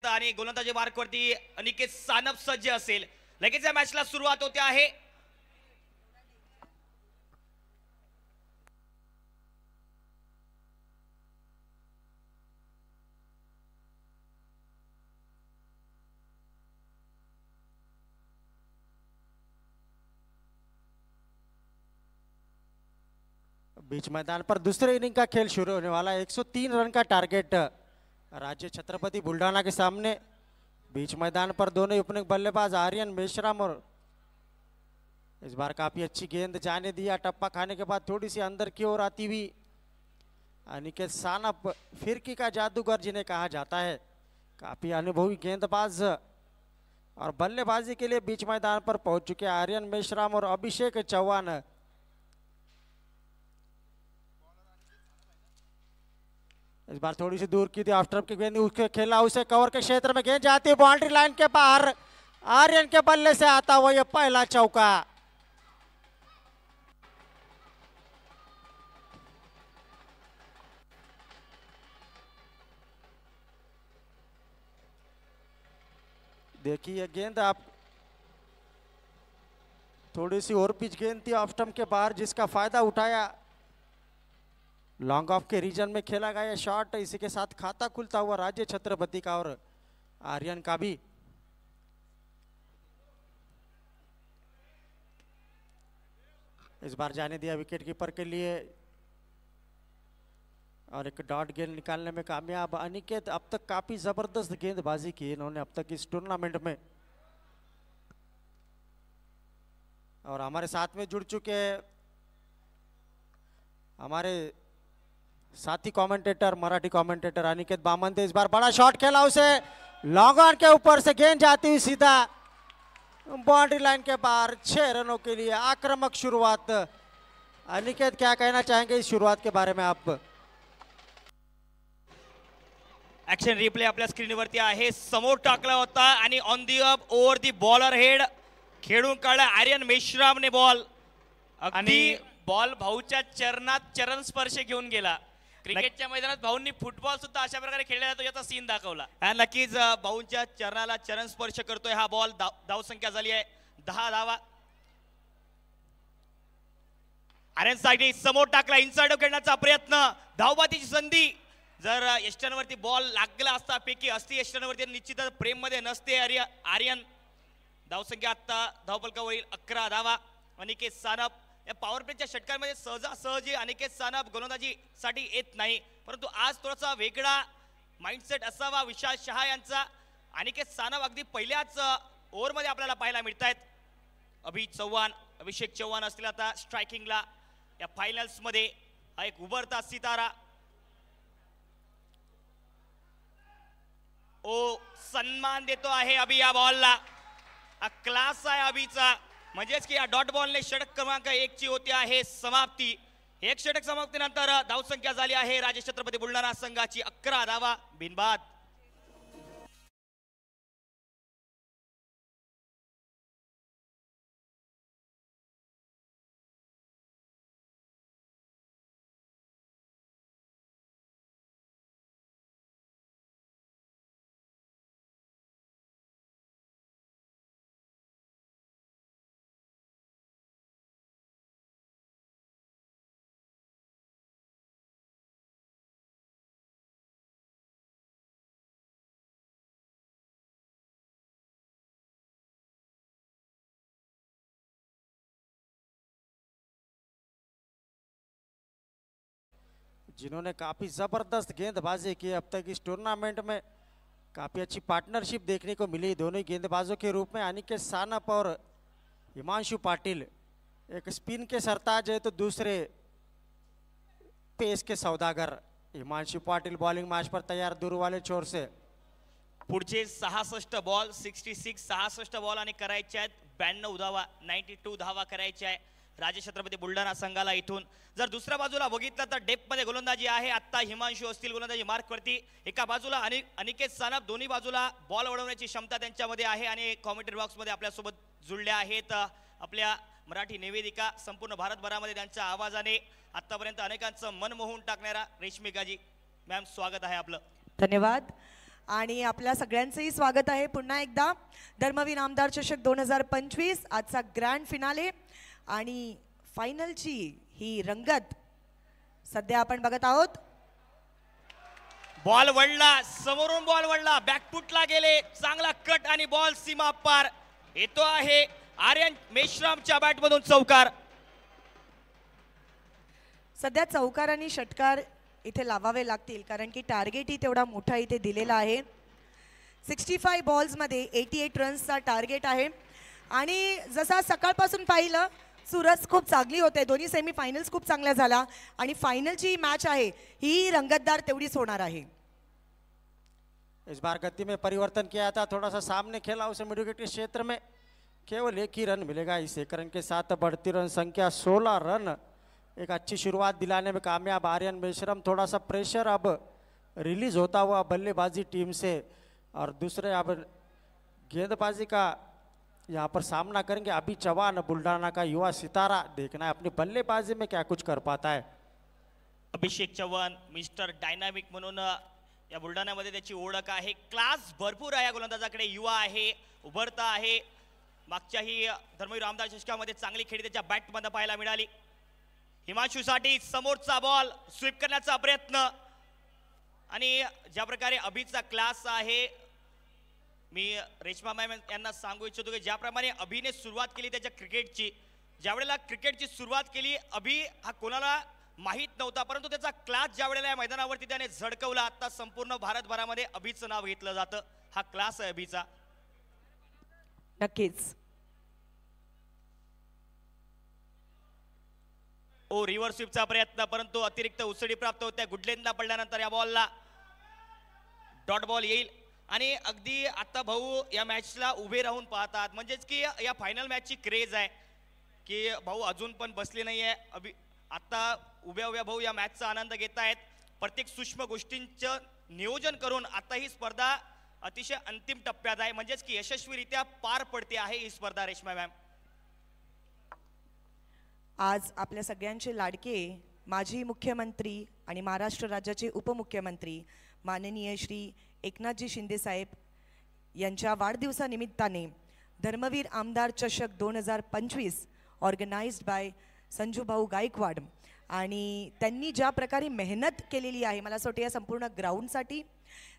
आणि गोलंदाजी मार्कवरती अनिकेत सानप सज्ज असेल. लगेच या मॅचला सुरुवात होते आहे. बीच मैदान पर दूसरे इनिंग का खेल शुरू होने वाला है। 103 रन का टारगेट राज्य छत्रपति बुल्ढाना के सामने। बीच मैदान पर दोनों ओपनिंग बल्लेबाज आर्यन मेश्राम और इस बार काफी अच्छी गेंद जाने दिया। टप्पा खाने के बाद थोड़ी सी अंदर की ओर आती हुई अनिकेत सानप, फिरकी का जादूगर जिन्हें कहा जाता है, काफी अनुभवी गेंदबाज और बल्लेबाजी के लिए बीच मैदान पर पहुंच चुके आर्यन मेश्राम और अभिषेक चौहान। इस बार थोड़ी सी दूर की थी आफ्टर की गेंद, उसके खेला उसे कवर के क्षेत्र में गेंद जाती है बाउंड्री लाइन के बाहर। आर्यन के बल्ले से आता हुआ यह पहला चौका। देखिए गेंद आप थोड़ी सी और पिच गेंद थी ऑफ स्टंप के बाहर, जिसका फायदा उठाया। लॉन्ग ऑफ के रीजन में खेला गया शॉट, इसी के साथ खाता खुलता हुआ राज्य छत्रपति का और आर्यन का भी। इस बार जाने दिया विकेट कीपर के लिए और एक डॉट गेंद निकालने में कामयाब अनिकेत। अब तक काफी जबरदस्त गेंदबाजी की इन्होंने अब तक इस टूर्नामेंट में। और हमारे साथ में जुड़ चुके हमारे साथी कमेंटेटर, मराठी कमेंटेटर अनिकेत बामंते। इस बार बड़ा शॉट खेला उसे, लॉन्ग ऑन के ऊपर से गेंद जाती हुई सीधा बाउंड्री लाइन के बाहर। 6 रनों के लिए आक्रामक शुरुआत। अनिकेत क्या कहना चाहेंगे इस शुरुआत के बारे में आप? ऍक्शन रिप्ले आपल्या स्क्रीनवरती आहे. समोर टाकला होता आणि on the up over the bowler head खेळून काढला आर्यन मेश्रामने बॉल. आणि बॉल भाऊच्या चरणात चरण स्पर्श घेऊन गेला. क्रिकेटच्या मैदानात भाऊंनी फुटबॉल सुद्धा अशा प्रकारे खेळला जातो याचा सीन दाखवला. नक्कीच भाऊंच्या चरणाला चरण स्पर्श करतोय हा बॉल. धाव संख्या झाली आहे 10 धावा. आर्यन साठी समोर टाकला, इनसाइड खेळण्याचा प्रयत्न, धावबादीची संधी. जर यष्टांवरती बॉल लागला असता पैकी असती यष्टांवरती निश्चितच प्रेम मध्ये नसते आर्यन. धावसंख्या आता धावफलकावरील 11 धावा. अनिकेत सानप या पॉवर प्लेच्या षटकांमध्ये सहजासहजी अनिकेत सानप गोलंदाजी साठी येत नाही, परंतु आज थोडासा वेगळा माइंडसेट असावा विशाल शहा यांचा. अनिकेत सानप अगदी पहिल्याच ओव्हरमध्ये आपल्याला पाहायला मिळत आहेत. अभिषेक चव्हाण असतील आता स्ट्रायकिंगला या फायनल्स मध्ये. हा एक उभरता सितारा. ओ सन्मान देतो आहे अभि या बॉलला. क्लास आहे अभिचा. म्हणजेच की या डॉट बॉलने षटक क्रमांक 1 ची होती आहे समाप्ती. एक षटक समाप्तीनंतर धावसंख्या झाली आहे राज्य छत्रपती बुलढाणा संघाची 11 धावा बिनबाद. जिन्होंने काफी जबरदस्त गेंदबाजी की अब तक इस टूर्नामेंट में, काफी अच्छी पार्टनरशिप देखने को मिली दोनों गेंदबाजों के रूप में। अनिकेत सानप और हिमांशु पाटिल, एक स्पिन के सरताज है तो दूसरे पेस के सौदागर। हिमांशु पाटिल बॉलिंग मैच पर तैयार दूर वाले छोर से. पुढचे 66 बॉल 66 बॉल आणि करायचे आहेत 92 धावा. 92 धावा करायच्या आहे राज्य छत्रपती बुलढाणा संघाला इथून. जर दुसऱ्या बाजूला बघितलं तर डेप मध्ये गोलंदाजी आहे. आता हिमांशु असतील गोलंदाजी मार्कवरती. एका बाजूला अनिकेत सानप, दोन्ही बाजूला बॉल वळवण्याची क्षमता त्यांच्यामध्ये आहे. आणि कॉमेंट्री बॉक्स मध्ये आपल्यासोबत जुळल्या आहेत आपल्या मराठी निवेदिका. संपूर्ण भारतभरामध्ये त्यांच्या आवाजाने आतापर्यंत अनेकांचं मन मोहून टाकणारा रेशमिकाजी. मॅम स्वागत आहे आपलं. धन्यवाद. आणि आपल्या सगळ्यांचंही स्वागत आहे पुन्हा एकदा धर्मवीर आमदार चषक 2025 आजचा ग्रँड फिनाले आणि फायनलची ही रंगत सध्या आपण बघत आहोत. बॉल वळला, समोरून बॉल वळला, बॅकफुटला गेले, चांगला कट आणि बॉल सीमा पार येतो आहे. आर्यन मेश्रामच्या बॅटमधून चौकार. सध्या चौकार आणि षटकार इथे लावावे लागतील कारण की टार्गेटही तेवढा मोठा इथे दिलेला आहे. 65 बॉल्समध्ये 88 रन्सचा टार्गेट आहे आणि जसा सकाळपासून पाहिलं सुरस खूप चांगली होते. दोन्ही सेमी फायनल्स खूप चांगल्या झाल्या आणि फायनलची मॅच आहे ही रंगतदार तेवढीच होणार आहे. इस बार गति में परिवर्तन किया था, थोड़ा सा सामने खेला उसे मिडविकेट के क्षेत्र में, केवल एक ही रन मिलेगा. इस एक रन के साथ बढ़ती रन संख्या 16 रन. एक अच्छी शुरुआत दिलाने में कामयाब आर्यन मेश्राम. थोड़ा सा प्रेशर अब रिलीज होता हुआ बल्लेबाजी टीम से और दूसरे अब गेंदबाजी का यहाँ पर सामना करेंगे अभी चौहान, बुल्डाना का युवा सितारा. देखना है अपनी बल्लेबाजी में क्या कुछ कर पाता है. अभिषेक चव्हाण मिस्टर डायनामिक म्हणून या बुलढाण्यामध्ये त्याची ओळख आहे. क्लास भरपूर आहे या गोलंदाजाकडे, युवा आहे, उभरता आहे. मागच्याही धर्मवीर आमदार चषकामध्ये चांगली खेळी त्याच्या बॅटमध्ये पाहायला मिळाली. हिमांशूसाठी समोरचा बॉल स्वीप करण्याचा प्रयत्न आणि ज्या प्रकारे अभिचा क्लास आहे, मी रेश्मा मॅम यांना सांगू इच्छितो की ज्याप्रमाणे अभिने सुरुवात केली त्याच्या क्रिकेटची, ज्यावेळेला क्रिकेटची सुरुवात केली अभि हा कोणाला माहीत नव्हता, परंतु त्याचा क्लास ज्यावेळेला या मैदानावरती त्याने झळकवला. आता संपूर्ण भारतभरामध्ये अभिचं नाव घेतलं जातं. हा क्लास आहे अभिचा. नक्कीच. ओ रिव्हर्स स्वीपचा प्रयत्न, परंतु अतिरिक्त उसळी प्राप्त होत्या. गुडलेंना पडल्यानंतर या बॉलला डॉट बॉल येईल आणि अगदी आता भाऊ या मॅचला उभे राहून पाहतात, म्हणजेच की या फायनल मॅचची क्रेज आहे की भाऊ अजून पण बसले नाहीये. आता उभ्या उभ्या भाऊ या मॅचचा आनंद घेत आहेत. प्रत्येक सूक्ष्म गोष्टींचं नियोजन करून आता ही स्पर्धा अतिशय अंतिम टप्प्यात आहे, म्हणजेच की यशस्वीरित्या पार पडते आहे ही स्पर्धा. रेश्मा मॅम, आज आपल्या सगळ्यांचे लाडके माजी मुख्यमंत्री आणि महाराष्ट्र राज्याचे उपमुख्यमंत्री माननीय श्री एकनाथजी शिंदे साहेब यांच्या वाढदिवसानिमित्ताने धर्मवीर आमदार चषक 2025 ऑर्गनाइज्ड बाय संजूभाऊ गायकवाड आणि त्यांनी ज्या प्रकारे मेहनत केलेली आहे, मला असं वाटतं या संपूर्ण ग्राउंडसाठी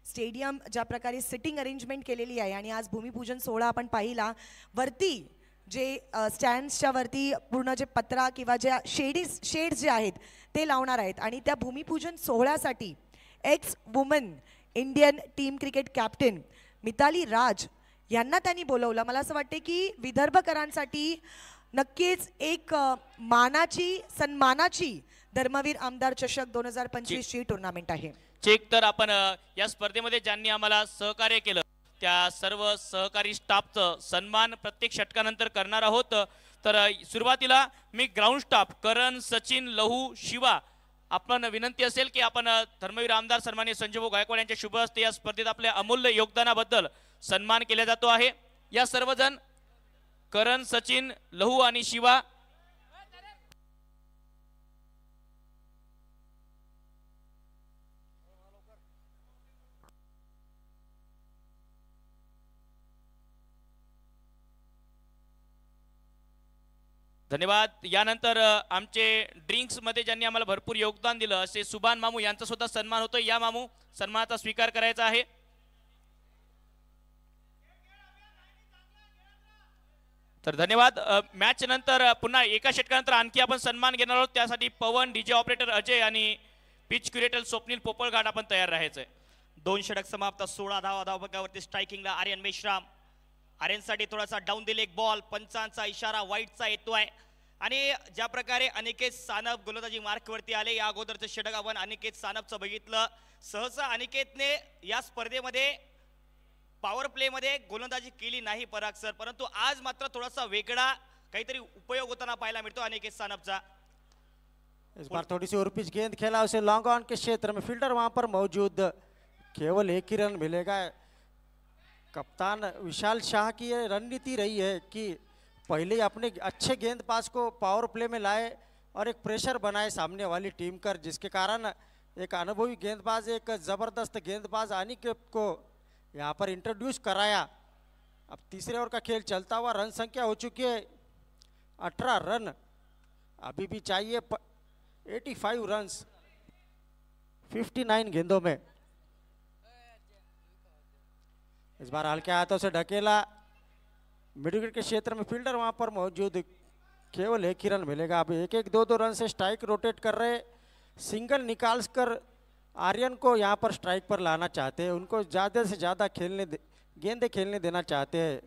स्टेडियम ज्या प्रकारे सिटिंग अरेंजमेंट केलेली आहे आणि आज भूमिपूजन सोहळा आपण पाहिला. वरती जे स्टँड्सच्या वरती पूर्ण जे पत्रा किंवा ज्या शेड्स जे आहेत ते लावणार आहेत आणि त्या भूमिपूजन सोहळ्यासाठी ex woman Indian team cricket captain Mithali Raj यांना त्यांनी बोलवलं. मला असं वाटते की विदर्भकरांसाठी नक्कीच एक मानाची सन्मानाची धर्मवीर आमदार चषक 2025 ची टुर्नामेंट आहे. चेक तर आपण या स्पर्धेमध्ये ज्यांनी आम्हाला सहकार्य केलं त्या सर्व सहकारी स्टाफचं सन्मान प्रत्येक षटकानंतर करणार आहोत. तर सुरुवातीला मी ग्राउंड स्टाफ करण, सचिन, लहू, शिवा, आपण विनंती असेल की आपण धर्मवीर आमदार सन्माननीय संजूभाऊ गायकवाड यांच्या शुभ हस्ते या स्पर्धेत आपल्या अमूल्य योगदानाबद्दल सन्मान केला जातो आहे. या सर्वजण करण, सचिन, लहू आणि शिवा धन्यवाद. यानंतर आमचे ड्रिंक्स मध्ये ज्यांनी आम्हाला भरपूर योगदान दिलं असे सुभान मामू यांचा सुद्धा सन्मान होतो. या मामू सन्मानाचा स्वीकार करायचा आहे. तर धन्यवाद. मॅच नंतर पुन्हा एका षटकानंतर आणखी आपण सन्मान घेणार आहोत. त्यासाठी पवन, डीजे ऑपरेटर अजय आणि पिच क्युरेटर स्वप्नील पोपळघाट आपण तयार राहायचंय. 2 षटक समाप्त, 16 धावा धावपकावरती. स्ट्रायकिंगला आर्यन मेश्राम. आर्यनसाठी थोडासा डाऊन दिले एक बॉल, पंचांचा इशारा वाईटचा येतोय आणि ज्या प्रकारे अनिकेत सानप गोलंदाजी मार्कवरती आले, या अगोदरचं षटक आपण अनिकेत सानपचं बघितलं. सहसा अनिकेतने या स्पर्धेमध्ये पॉवर प्ले मध्ये गोलंदाजी केली नाही पराग सर, परंतु आज मात्र थोडासा वेगळा काहीतरी उपयोग होताना पाहायला मिळतो अनिकेत सानपचा. इस बार थोड़ी सी और पिच गेंद खेला उसे लॉन्ग ऑन के क्षेत्र में, फील्डर वहां पर मौजूद, केवल एक ही रन मिलेगा. कप्तान विशाल शाह की ये रणनीति रही है कि पहले ही अपने अच्छे गेंदबाज को पावर प्ले में लाए और एक प्रेशर बनाए सामने वाली टीम कर, जिसके कारण एक अनुभवी गेंदबाज, एक ज़बरदस्त गेंदबाज अनिकेत को यहाँ पर इंट्रोड्यूस कराया। अब तीसरे ओवर का खेल चलता हुआ, रन संख्या हो चुकी है 18 रन, अभी भी चाहिए 85 रन्स 59 गेंदों में। इस बार हल्के हाथों से ढकेला, मिड विकेट के क्षेत्र में फील्डर वहां पर मौजूद, केवल एक ही रन मिलेगा। अब एक एक दो दो रन से स्ट्राइक रोटेट कर रहे, सिंगल निकाल कर आर्यन को यहाँ पर स्ट्राइक पर लाना चाहते हैं, उनको ज़्यादा से ज़्यादा गेंदे खेलने देना चाहते हैं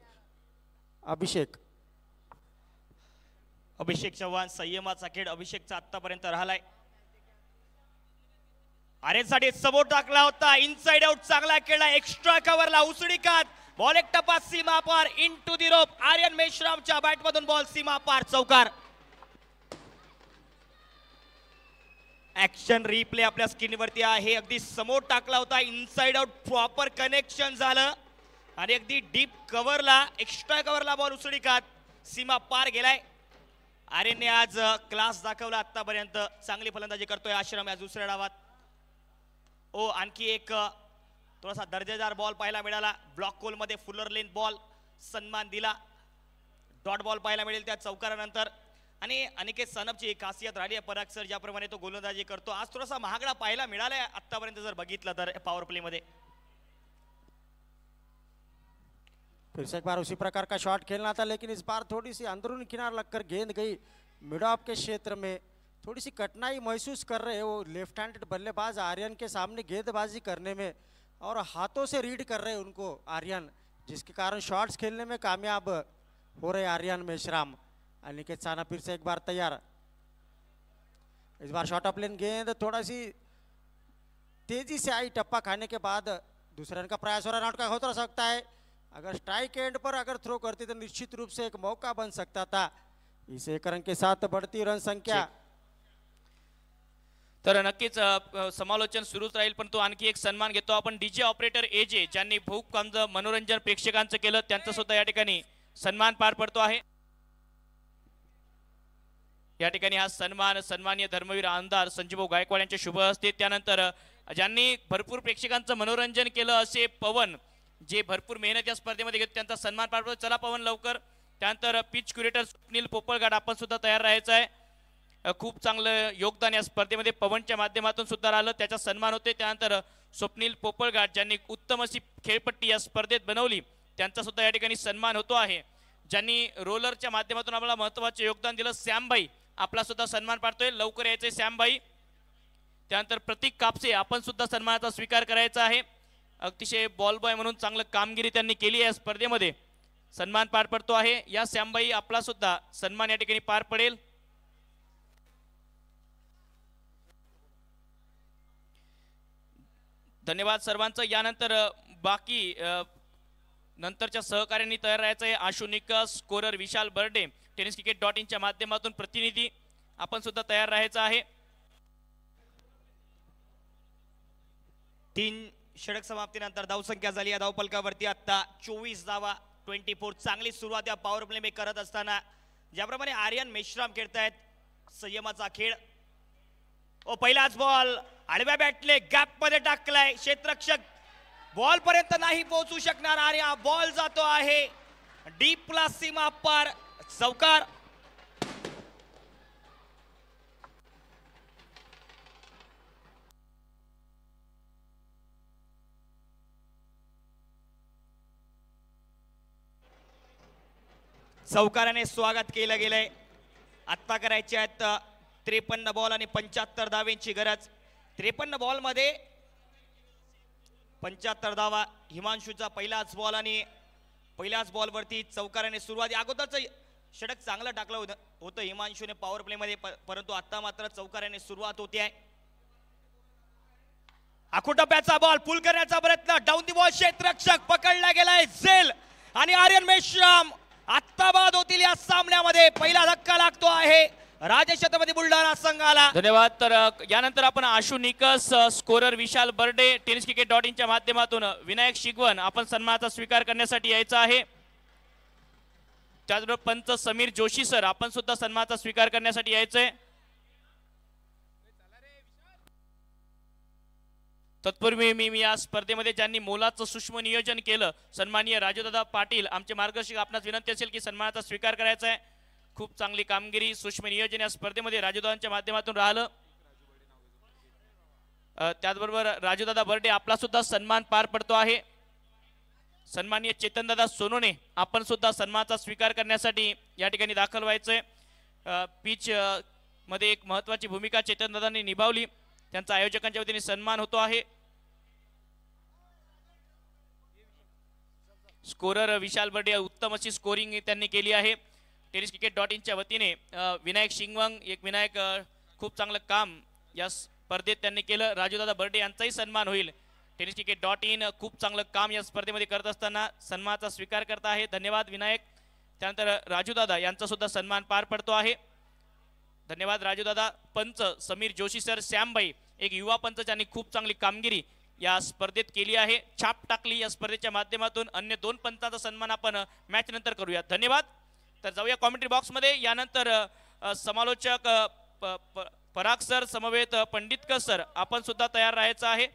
अभिषेक। अभिषेक चव्हाण संयमाचा खेळ अभिषेकचा आतापर्यंत राहिलाय। आर्यनसाठी समोर टाकला होता, इनसाइड आउट चांगला खेळला, एक्स्ट्रा कव्हरला उसळी कात, बॉल एक टप्पा सीमा पार इनटू दी रोप। आर्यन मेश्रामच्या बॅटमधून बॉल सीमा पार, चौकार। ऍक्शन रिप्ले आपल्या स्क्रीनवरती आहे, अगदी समोर टाकला होता, इनसाइड आउट प्रॉपर कनेक्शन झालं आणि अगदी डीप कव्हरला, एक्स्ट्रा कव्हरला बॉल उसळी कात, सीमा पार गेलाय। आर्यनने आज क्लास दाखवला आतापर्यंत, चांगली फलंदाजी करतोय आश्रम या दुसऱ्या डावात। ओ आणखी एक थोडासा दर्जेदार बॉल पाहायला मिळाला, ब्लॉक कोल मध्ये फुलर लेन बॉल, सन्मान दिला, डॉट बॉल पाहायला मिळेल त्या चौकारानंतर। आणि अनिकेत सनपची एक खासियत राहिली आहे, पराग सर ज्याप्रमाणे तो गोलंदाजी करतो, आज थोडासा महागडा पाहायला मिळालाय आतापर्यंत जर बघितलं तर पॉवर प्ले मध्ये। फिर से एक बार उसी प्रकार का शॉट खेलना था, लेकिन इस बार थोड़ी सी अंदरूनी किनार लगकर गेंद गई मिड ऑफ के क्षेत्र में, थोड़ी सी कठिनाई महसूस कर रहे हैं वो लेफ्ट हैंडेड बल्लेबाज आर्यन के सामने गेंदबाजी करने में, और हाथों से रीड कर रहे हैं उनको आर्यन, जिसके कारण शॉट्स खेलने में कामयाब हो रहे आर्यन मेश्राम। अनिकेत साना फिर से एक बार तैयार, इस बार शॉर्ट ऑफ लेन गेंद थोड़ा सी तेजी से आई, टप्पा खाने के बाद दूसरे रन का प्रयास हो रहा, नॉट का होता सकता है, अगर स्ट्राइक एंड पर अगर थ्रो करती तो निश्चित रूप से एक मौका बन सकता था। इस एक रन के साथ बढ़ती रन संख्या। तर नक्कीच समालोचन सुरूच राहील, पण तो आणखी एक सन्मान घेतो आपण डीजे ऑपरेटर एजे, ज्यांनी खूप काम मनोरंजन प्रेक्षकांचं केलं, त्यांचा सुद्धा या ठिकाणी सन्मान पार पडतो आहे। या ठिकाणी हा सन्मान सन्माननीय धर्मवीर आमदार संजीव गायकवाड यांच्या शुभ हस्ते, त्यानंतर ज्यांनी भरपूर प्रेक्षकांचं मनोरंजन केलं असे पवन, जे भरपूर मेहनत या स्पर्धेमध्ये घेतो, त्यांचा सन्मान पार पडतो। चला पवन लवकर। त्यानंतर पिच क्युरेटर स्वप्नील पोपळगाड, आपण सुद्धा तयार राहायचं आहे, खूप चांगलं योगदान या स्पर्धेमध्ये पवनच्या माध्यमातून सुद्धा राहिलं, त्याचा सन्मान होते। त्यानंतर स्वप्नील पोपळगाड, ज्यांनी उत्तम अशी खेळपट्टी या स्पर्धेत बनवली, त्यांचा सुद्धा या ठिकाणी सन्मान होतो आहे। ज्यांनी रोलरच्या माध्यमातून आपल्याला महत्त्वाचे योगदान दिलं, श्यामबाई, आपला सुद्धा सन्मान पाडतोय, लवकर यायचंय श्यामबाई। त्यानंतर प्रतीक कापसे, आपण सुद्धा सन्मानाचा स्वीकार करायचा आहे, अतिशय बॉल बॉय म्हणून चांगलं कामगिरी त्यांनी केली या स्पर्धेमध्ये, सन्मान पार पडतो आहे। या श्यामबाई, आपला सुद्धा सन्मान या ठिकाणी पार पडेल। धन्यवाद सर्वांचं। यानंतर बाकी नंतरच्या सहकार्यांनी तयार राहायचं आहे, आशु निकस, स्कोरर विशाल बर्डे, tenniscricket.in च्या माध्यमातून प्रतिनिधी, आपण सुद्धा तयार राहायचं आहे। 3 षटक समाप्तीनंतर धावसंख्या झाली या धावफलकावरती आता 24 धावा, 24। चांगली सुरुवात या पॉवर प्ले में करत असताना ज्याप्रमाणे आर्यन मेश्राम खेळतायत, संयमाचा खेळ। ओ पहिलाच बॉल आडव्या बॅटले गॅप मध्ये टाकलाय, क्षेत्ररक्षक बॉल पर्यंत नाही पोहोचू शकणार, आणि हा बॉल जातो आहे डीप ला, सीमा पार, चौकार। चौकाराने स्वागत केलं गेलंय। आत्ता करायचे आहेत 53 बॉल आणि 75 धावेंची गरज। 53 बॉल मध्ये 75 धावा, हिमांशूचा पहिलाच बॉल आणि पहिल्याच बॉल वरती चौकाराने सुरुवात, अगोदरचं षटक चांगलं टाकलं होतं हिमांशूने पॉवर प्ले मध्ये, परंतु आता मात्र चौकाराने सुरुवात होते आहे। आखुटप्प्याचा बॉल पुल करण्याचा प्रयत्न, डाऊन दी बॉल, क्षेत्ररक्षक पकडला गेलाय झेल, आणि आर्यन मेश्राम आत्ता बाद होतील या सामन्यामध्ये। पहिला धक्का लागतो आहे राजे छत्रपती बुलढाणा संघाला। धन्यवाद। तर यानंतर आपण आशु निकस, स्कोरर विशाल बर्डे, tenniscricket.in च्या माध्यमातून विनायक शिगवन, आपण सन्मानाचा स्वीकार करण्यासाठी यायचं आहे। त्याचबरोबर पंच समीर जोशी सर, आपण सुद्धा सन्मानाचा स्वीकार करण्यासाठी यायचंय। तत्पूर्वी मी या स्पर्धेमध्ये ज्यांनी मोलाचं सूक्ष्म नियोजन केलं सन्माननीय राजूदादा पाटील आमचे मार्गदर्शक, आपणास विनंती असेल की सन्मानाचा स्वीकार करायचा आहे. खूप चांगली कामगिरी सूक्ष्म नियोजन या स्पर्धेमध्ये राजूदादांच्या माध्यमातून राहिलं. त्याचबरोबर राजूदादा बर्डे आपला सुद्धा सन्मान पार पडतो आहे. सन्माननीय चेतनदादा सोनोने आपण सुद्धा सन्मानाचा स्वीकार करण्यासाठी या ठिकाणी दाखल व्हायचंय. पिच मध्ये एक महत्वाची भूमिका चेतनदादांनी निभावली, त्यांचा आयोजकांच्या वतीने सन्मान होतो आहे. स्कोरर विशाल बर्डे उत्तम अशी स्कोरिंग त्यांनी केली आहे. टेनिस क्रिकेट .in च्या वतीने विनायक शिंगवंग एक विनायक खूप चांगलं काम या स्पर्धेत त्यांनी केलं. राजूदादा बर्डे यांचाही सन्मान होईल. टेनिस क्रिकेट .in खूप चांगलं काम या स्पर्धेमध्ये करत असताना सन्मानाचा स्वीकार करत आहे. धन्यवाद विनायक. त्यानंतर राजूदादा यांचा सुद्धा सन्मान पार पडतो आहे. धन्यवाद राजूदादा. पंच समीर जोशी सर, श्यामबाई एक युवा पंच ज्यांनी खूप चांगली कामगिरी या स्पर्धेत केली आहे, छाप टाकली या स्पर्धेच्या माध्यमातून. अन्य 2 पंचांचा सन्मान आपण मॅच नंतर करूया. धन्यवाद. तर जाऊया कॉमेंट्री बॉक्स मध्ये. यानंतर समालोचक पराग सर समवेत पंडितकर सर आपण सुद्धा तयार राहायचं आहे.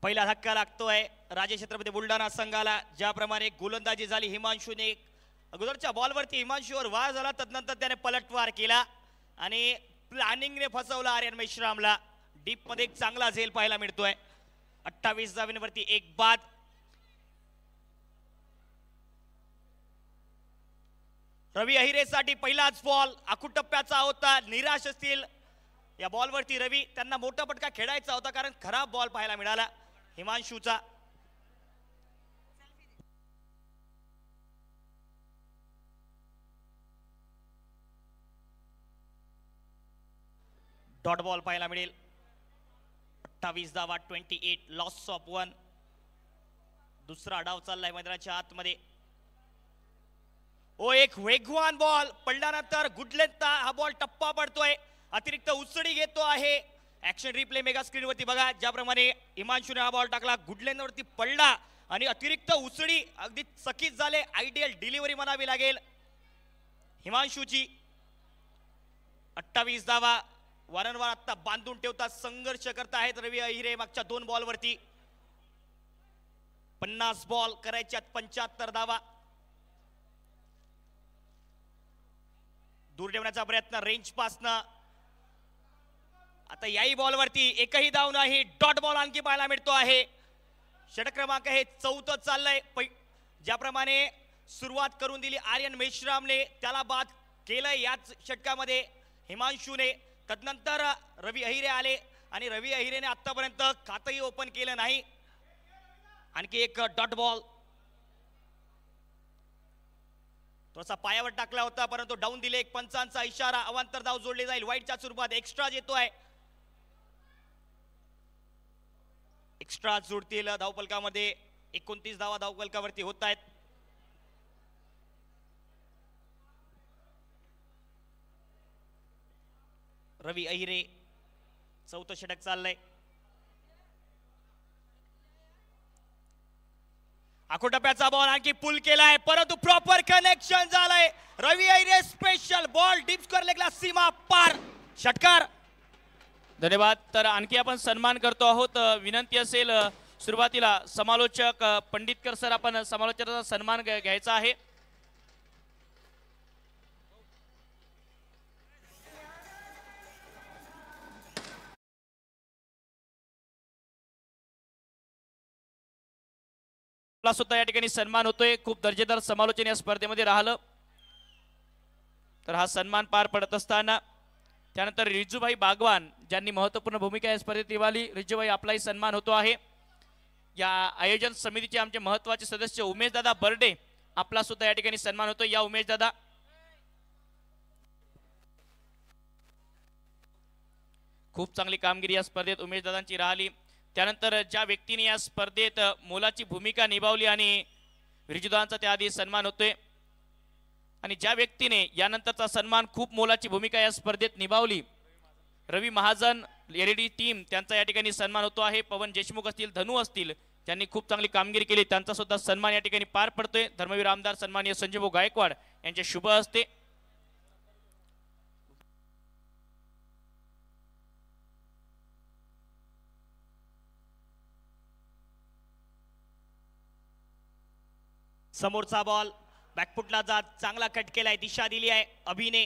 पहिला धक्का लागतोय राजे छत्रपती बुलढाणा संघाला. ज्याप्रमाणे गोलंदाजी झाली हिमांशूने, अगोदरच्या बॉलवरती हिमांशूवर वार झाला, तदनंतर त्याने पलटवार केला आणि प्लॅनिंगने फसवला आर्यन मेश्रामला. डीप मध्ये एक चांगला झेल पाहायला मिळतोय. 28 धावांवरती 1 बाद. रवी अहिरेसाठी पहिलाच बॉल आखूड टप्प्याचा होता. निराश असतील या बॉलवरती रवी, त्यांना मोठा फटका खेळायचा होता कारण खराब बॉल पाहायला मिळाला हिमांशूचा. डॉट बॉल पाहायला मिळेल. 28 धावा, 28 लॉस ऑफ 1. दुसरा डाव चाललाय मैदानाच्या आतमध्ये. एक वेगवान बॉल पडल्यानंतर गुडलेंता हा बॉल टप्पा पडतोय, अतिरिक्त उसळी घेतो आहे. ऍक्शन रिप्ले मेगा स्क्रीन वरती बघा, ज्याप्रमाणे हिमांशूने हा बॉल टाकला, गुडलेंवरती पडला आणि अतिरिक्त उसळी अगदी चकित झाले. आयडियल डिलिव्हरी म्हणावी लागेल हिमांशूची. 28 धावा वारंवार आता बांधून ठेवतात, संघर्ष करत आहेत रवी अहिरे मागच्या 2 बॉलवरती. 50 बॉल करायच्यात, 75 धावा. दूर ठेवण्याचा प्रयत्न रेंज पासनं. आता याही बॉलवरती एकही धाव नाही. डॉट बॉल आणखी पाहायला मिळतो आहे. षटक क्रमांक हे 4थं चाललंय. ज्याप्रमाणे सुरुवात करून दिली आर्यन मेश्रामने, त्याला बाद केलंय याच षटकामध्ये हिमांशूने. तदनंतर रवी अहिरे आले आणि रवी अहिरेने आतापर्यंत खातही ओपन केलं नाही. आणखी एक डॉट बॉल थोडासा पायावर टाकला होता, परंतु डाऊन दिले. एक पंचांचा इशारा, अवांतर धाव जोडली जाईल. वाईटच्या स्वरूपात एक्स्ट्रा येतोय. एक्स्ट्रा जोडतील धावफलकामध्ये. 29 धावा धावफलकावरती होत आहेत. रवी अहिरे 4थं षटक चाललंय. आखोटप्प्याचा बॉल आणखी पुल केलाय, परंतु प्रॉपर कनेक्शन झालंय. Ravi Ahire special ball deep square लेगला सीमा पार. षटकार. धन्यवाद. तर आणखी आपण सन्मान करतो आहोत. विनंती असेल सुरुवातीला समालोचक पंडितकर सर आपण समालोचकाचा सन्मान घ्यायचा आहे. सुद्धा या ठिकाणी सन्मान होतोय. खूप दर्जेदार समालोचन या स्पर्धेमध्ये राहिलं. तर हा सन्मान पार पडत असताना त्यानंतर रिजूभाई बागवान ज्यांनी महत्वपूर्ण भूमिका या स्पर्धेत निभावली, रिजूभाई आपलाही सन्मान होतो आहे. या आयोजन समितीचे आमचे महत्वाचे सदस्य उमेश दादा बर्डे आपला सुद्धा या ठिकाणी सन्मान होतो. या उमेश दादा. खूप चांगली कामगिरी या स्पर्धेत उमेश दादांची राहिली. त्यानंतर ज्या व्यक्तीने या स्पर्धेत मोलाची भूमिका निभावली आणि रिजूदादांचा त्याआधी सन्मान होतोय, आणि ज्या व्यक्तीने यानंतरचा सन्मान खूप मोलाची भूमिका या स्पर्धेत निभावली, रवी महाजन एलईडी टीम, त्यांचा या ठिकाणी सन्मान होतो आहे. पवन देशमुख असतील, धनु असतील, ज्यांनी खूप चांगली कामगिरी केली, त्यांचा सुद्धा सन्मान या ठिकाणी पार पडतोय. धर्मवीर आमदार सन्माननीय संजय भाऊ गायकवाड यांचे शुभ हस्ते. समोरचा बॉल बॅकफुटला जात चांगला कट केलाय, दिशा दिली आहे अभिने.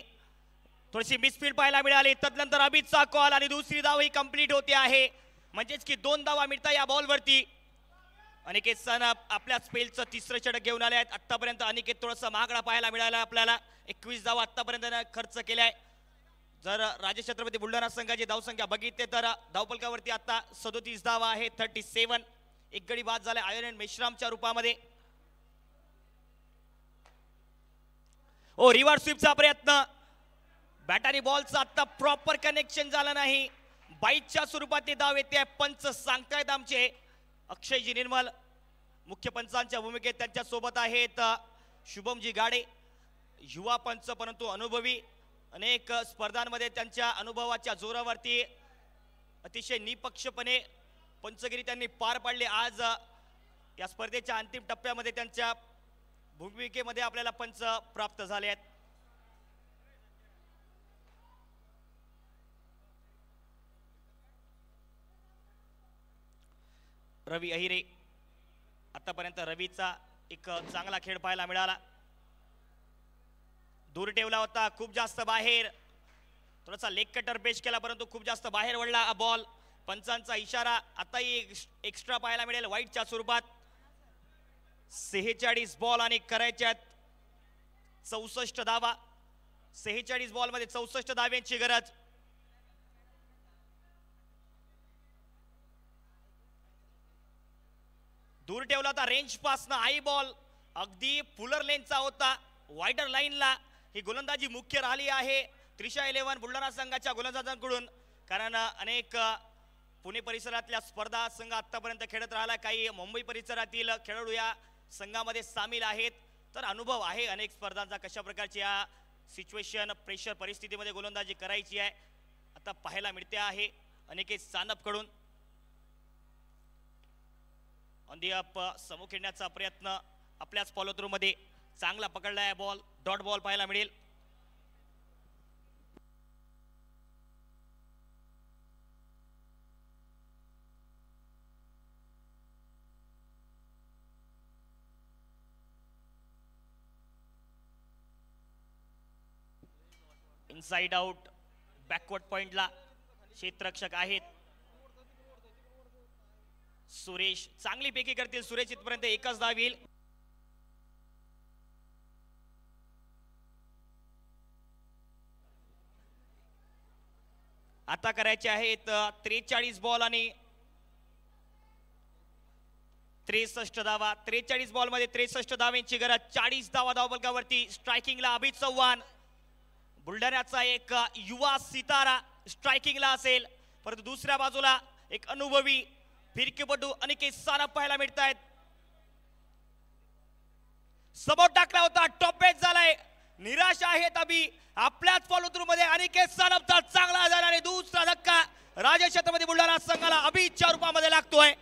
थोडीशी मिसफील्ड पाहायला मिळाली. तदनंतर अभितचा कॉल आणि दुसरी धाव ही कंप्लीट होते आहे. म्हणजेच की 2 धावा मिळतात या बॉलवरती. अनिकेत सनप आपल्या स्पेलचं तिसरं षटक घेऊन आले आहेत. आतापर्यंत अनिकेत थोडासा महागडा पाहायला मिळाला आपल्याला. 21 धावा आतापर्यंत खर्च केलाय. जर राजे छत्रपती बुलढाणा संघाची धावसंख्या बघितली तर धावपलकावरती आता 37 धावा आहे, 37. एक गडी बाद झालाय आयर्न मेश्रामच्या रूपामध्ये. ओ रिव्हर्स स्वीपचा प्रयत्न, बॅट आणि बॉलचा आता प्रॉपर कनेक्शन झालं नाही. बाईटच्या स्वरूपात धाव येते. पंच सांगतायत आमचे अक्षयजी निर्मल, मुख्य पंचांच्या भूमिकेत त्यांच्या सोबत आहेत शुभमजी गाडे, युवा पंच परंतु अनुभवी. अनेक स्पर्धांमध्ये त्यांच्या अनुभवाच्या जोरावरती अतिशय निपक्षपणे पंचगिरी त्यांनी पार पाडले. आज या स्पर्धेच्या अंतिम टप्प्यामध्ये त्यांच्या भूमिकेमध्ये आपल्याला पंच प्राप्त झाले आहेत. रवी अहिरे, आतापर्यंत रवीचा एक चांगला खेळ पाहायला मिळाला. दूर ठेवला होता, खूप जास्त बाहेर, थोडासा लेग कटर पेश केला परंतु खूप जास्त बाहेर वळला हा बॉल. पंचांचा इशारा आताही एक्स्ट्रा पाहायला मिळेल वाईटच्या स्वरूपात. 46 बॉल आणि करायच्यात 64 धावा. 46 बॉल मध्ये 64 धाव्यांची गरज. दूर ठेवला होता रेंज पासनं, हाय बॉल अगदी फुलर लेनचा होता. वाइडर लाईनला ही गोलंदाजी मुख्य राहिली आहे त्रिशा 11 बुलढाणा संघाच्या गोलंदाजांकडून. कारण अनेक पुणे परिसरातल्या स्पर्धा संघ आतापर्यंत खेळत राहिला. काही मुंबई परिसरातील खेळाडू या संघामध्ये सामील आहेत. तर अनुभव आहे अनेक स्पर्धांचा, कशा प्रकारची या सिच्युएशन प्रेशर परिस्थितीमध्ये गोलंदाजी करायची आहे आता पाहायला मिळते आहे अनिकेत सानपकडून. ऑन दी अप समोर खेळण्याचा प्रयत्न आपल्याच फॉलो थ्रू मध्ये चांगला पकडलाय बॉल. डॉट बॉल पाहायला मिळेल. इनसाइड आउट बॅकवर्ड पॉइंटला क्षेत्ररक्षक आहेत सुरेश. चांगली पैकी करतील सुरेश. इथपर्यंत एकच धाव येईल. आता करायचे आहेत 43 बॉल आणि 63 धावा. 43 बॉल मध्ये 63 धावांची गरज. 40 धावा धावफलकावरती. स्ट्रायकिंगला अभित चव्हाण, बुलढाण्याचा एक युवा सितारा स्ट्रायकिंगला असेल, परंतु दुसऱ्या बाजूला एक अनुभवी फिरकीपटू अनिकेत सानप पाहायला मिळत आहेत. सबोट टाकला होता, टॉप बेस झालाय. निराश आहेत अभि. आपल्याच फॉलो थ्रू मध्ये अनिकेत सानपचा चांगला झाला आणि दुसरा धक्का राजे छत्रपती बुलढाणा संघाला अभिच्या रूपामध्ये लागतोय.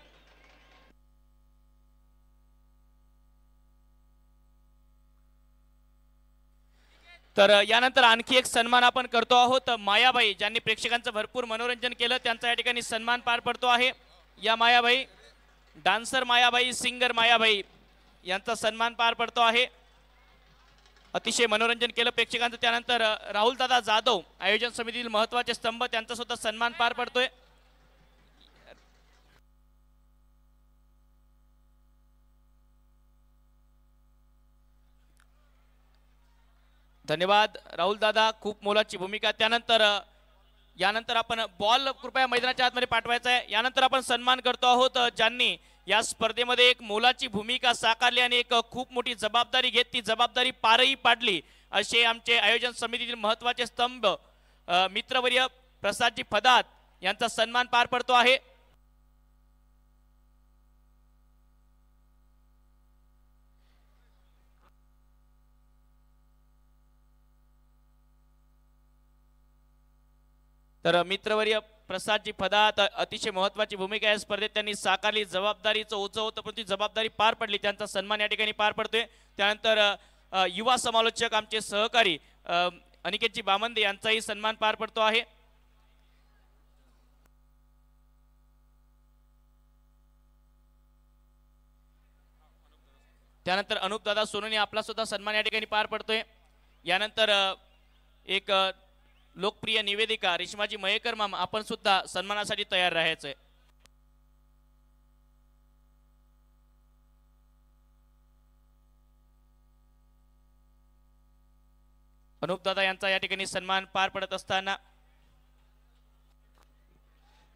तर यानंतर आणखी एक सन्मान आपण करतो आहोत. मायाबाई, ज्यांनी प्रेक्षकांचं भरपूर मनोरंजन केलं, त्यांचा या ठिकाणी सन्मान पार पडतो आहे. या मायाबाई, डान्सर मायाबाई, सिंगर मायाबाई यांचा सन्मान पार पडतो आहे. अतिशय मनोरंजन केलं प्रेक्षकांचं. त्यानंतर राहुल दादा जाधव, आयोजन समितीतील महत्त्वाचे स्तंभ, त्यांचा सुद्धा सन्मान पार पडतोय. धन्यवाद राहुल दादा, खूप मोलाची भूमिका. त्यानंतर यानंतर आपण बॉल कृपया मैदानाच्या आतमध्ये पाठवायचा आहे. यानंतर आपण सन्मान करतो आहोत ज्यांनी या स्पर्धेमध्ये एक मोलाची भूमिका साकारली आणि एक खूप मोठी जबाबदारी घेत ती जबाबदारी पारही पाडली, असे आमचे आयोजन समितीतील महत्त्वाचे स्तंभ मित्रवर्य प्रसादजी फदात यांचा सन्मान पार पडतो आहे. तर मित्रवर्य प्रसादजी फदात, अतिशय महत्त्वाची भूमिका या स्पर्धेत त्यांनी साकारली. जबाबदारीचं ओझं होतं पण ती जबाबदारी पार पडली, त्यांचा सन्मान या ठिकाणी पार पडतोय. त्यानंतर युवा समालोचक आमचे सहकारी अनिकेतजी बामंदे यांचाही सन्मान पार पडतो आहे. त्यानंतर अनुप दादा सोनोनी आपला सुद्धा सन्मान या ठिकाणी पार पडतोय. यानंतर एक लोकप्रिय निवेदिका रेश्माजी मयेकर माम आपण सुद्धा सन्मानासाठी तयार राहायचंय. अनुप दादा यांचा या ठिकाणी सन्मान पार पडत असताना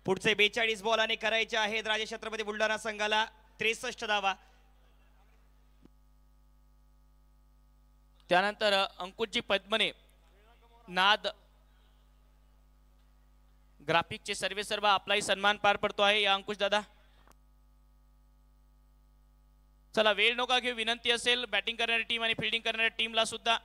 पुढचे 42 बॉल आणि करायचे आहेत राजे छत्रपती बुलढाणा संघाला 63 धावा. त्यानंतर अंकुशजी पद्मने नाद ग्राफिकचे सर्वे सर्व आपलाही सन्मान पार पडतो आहे. या अंकुश दादा चला वेळ नका घेऊ, विनंती असेल बॅटिंग करणारी टीम आणि फिल्डिंग करणाऱ्या टीमला सुद्धा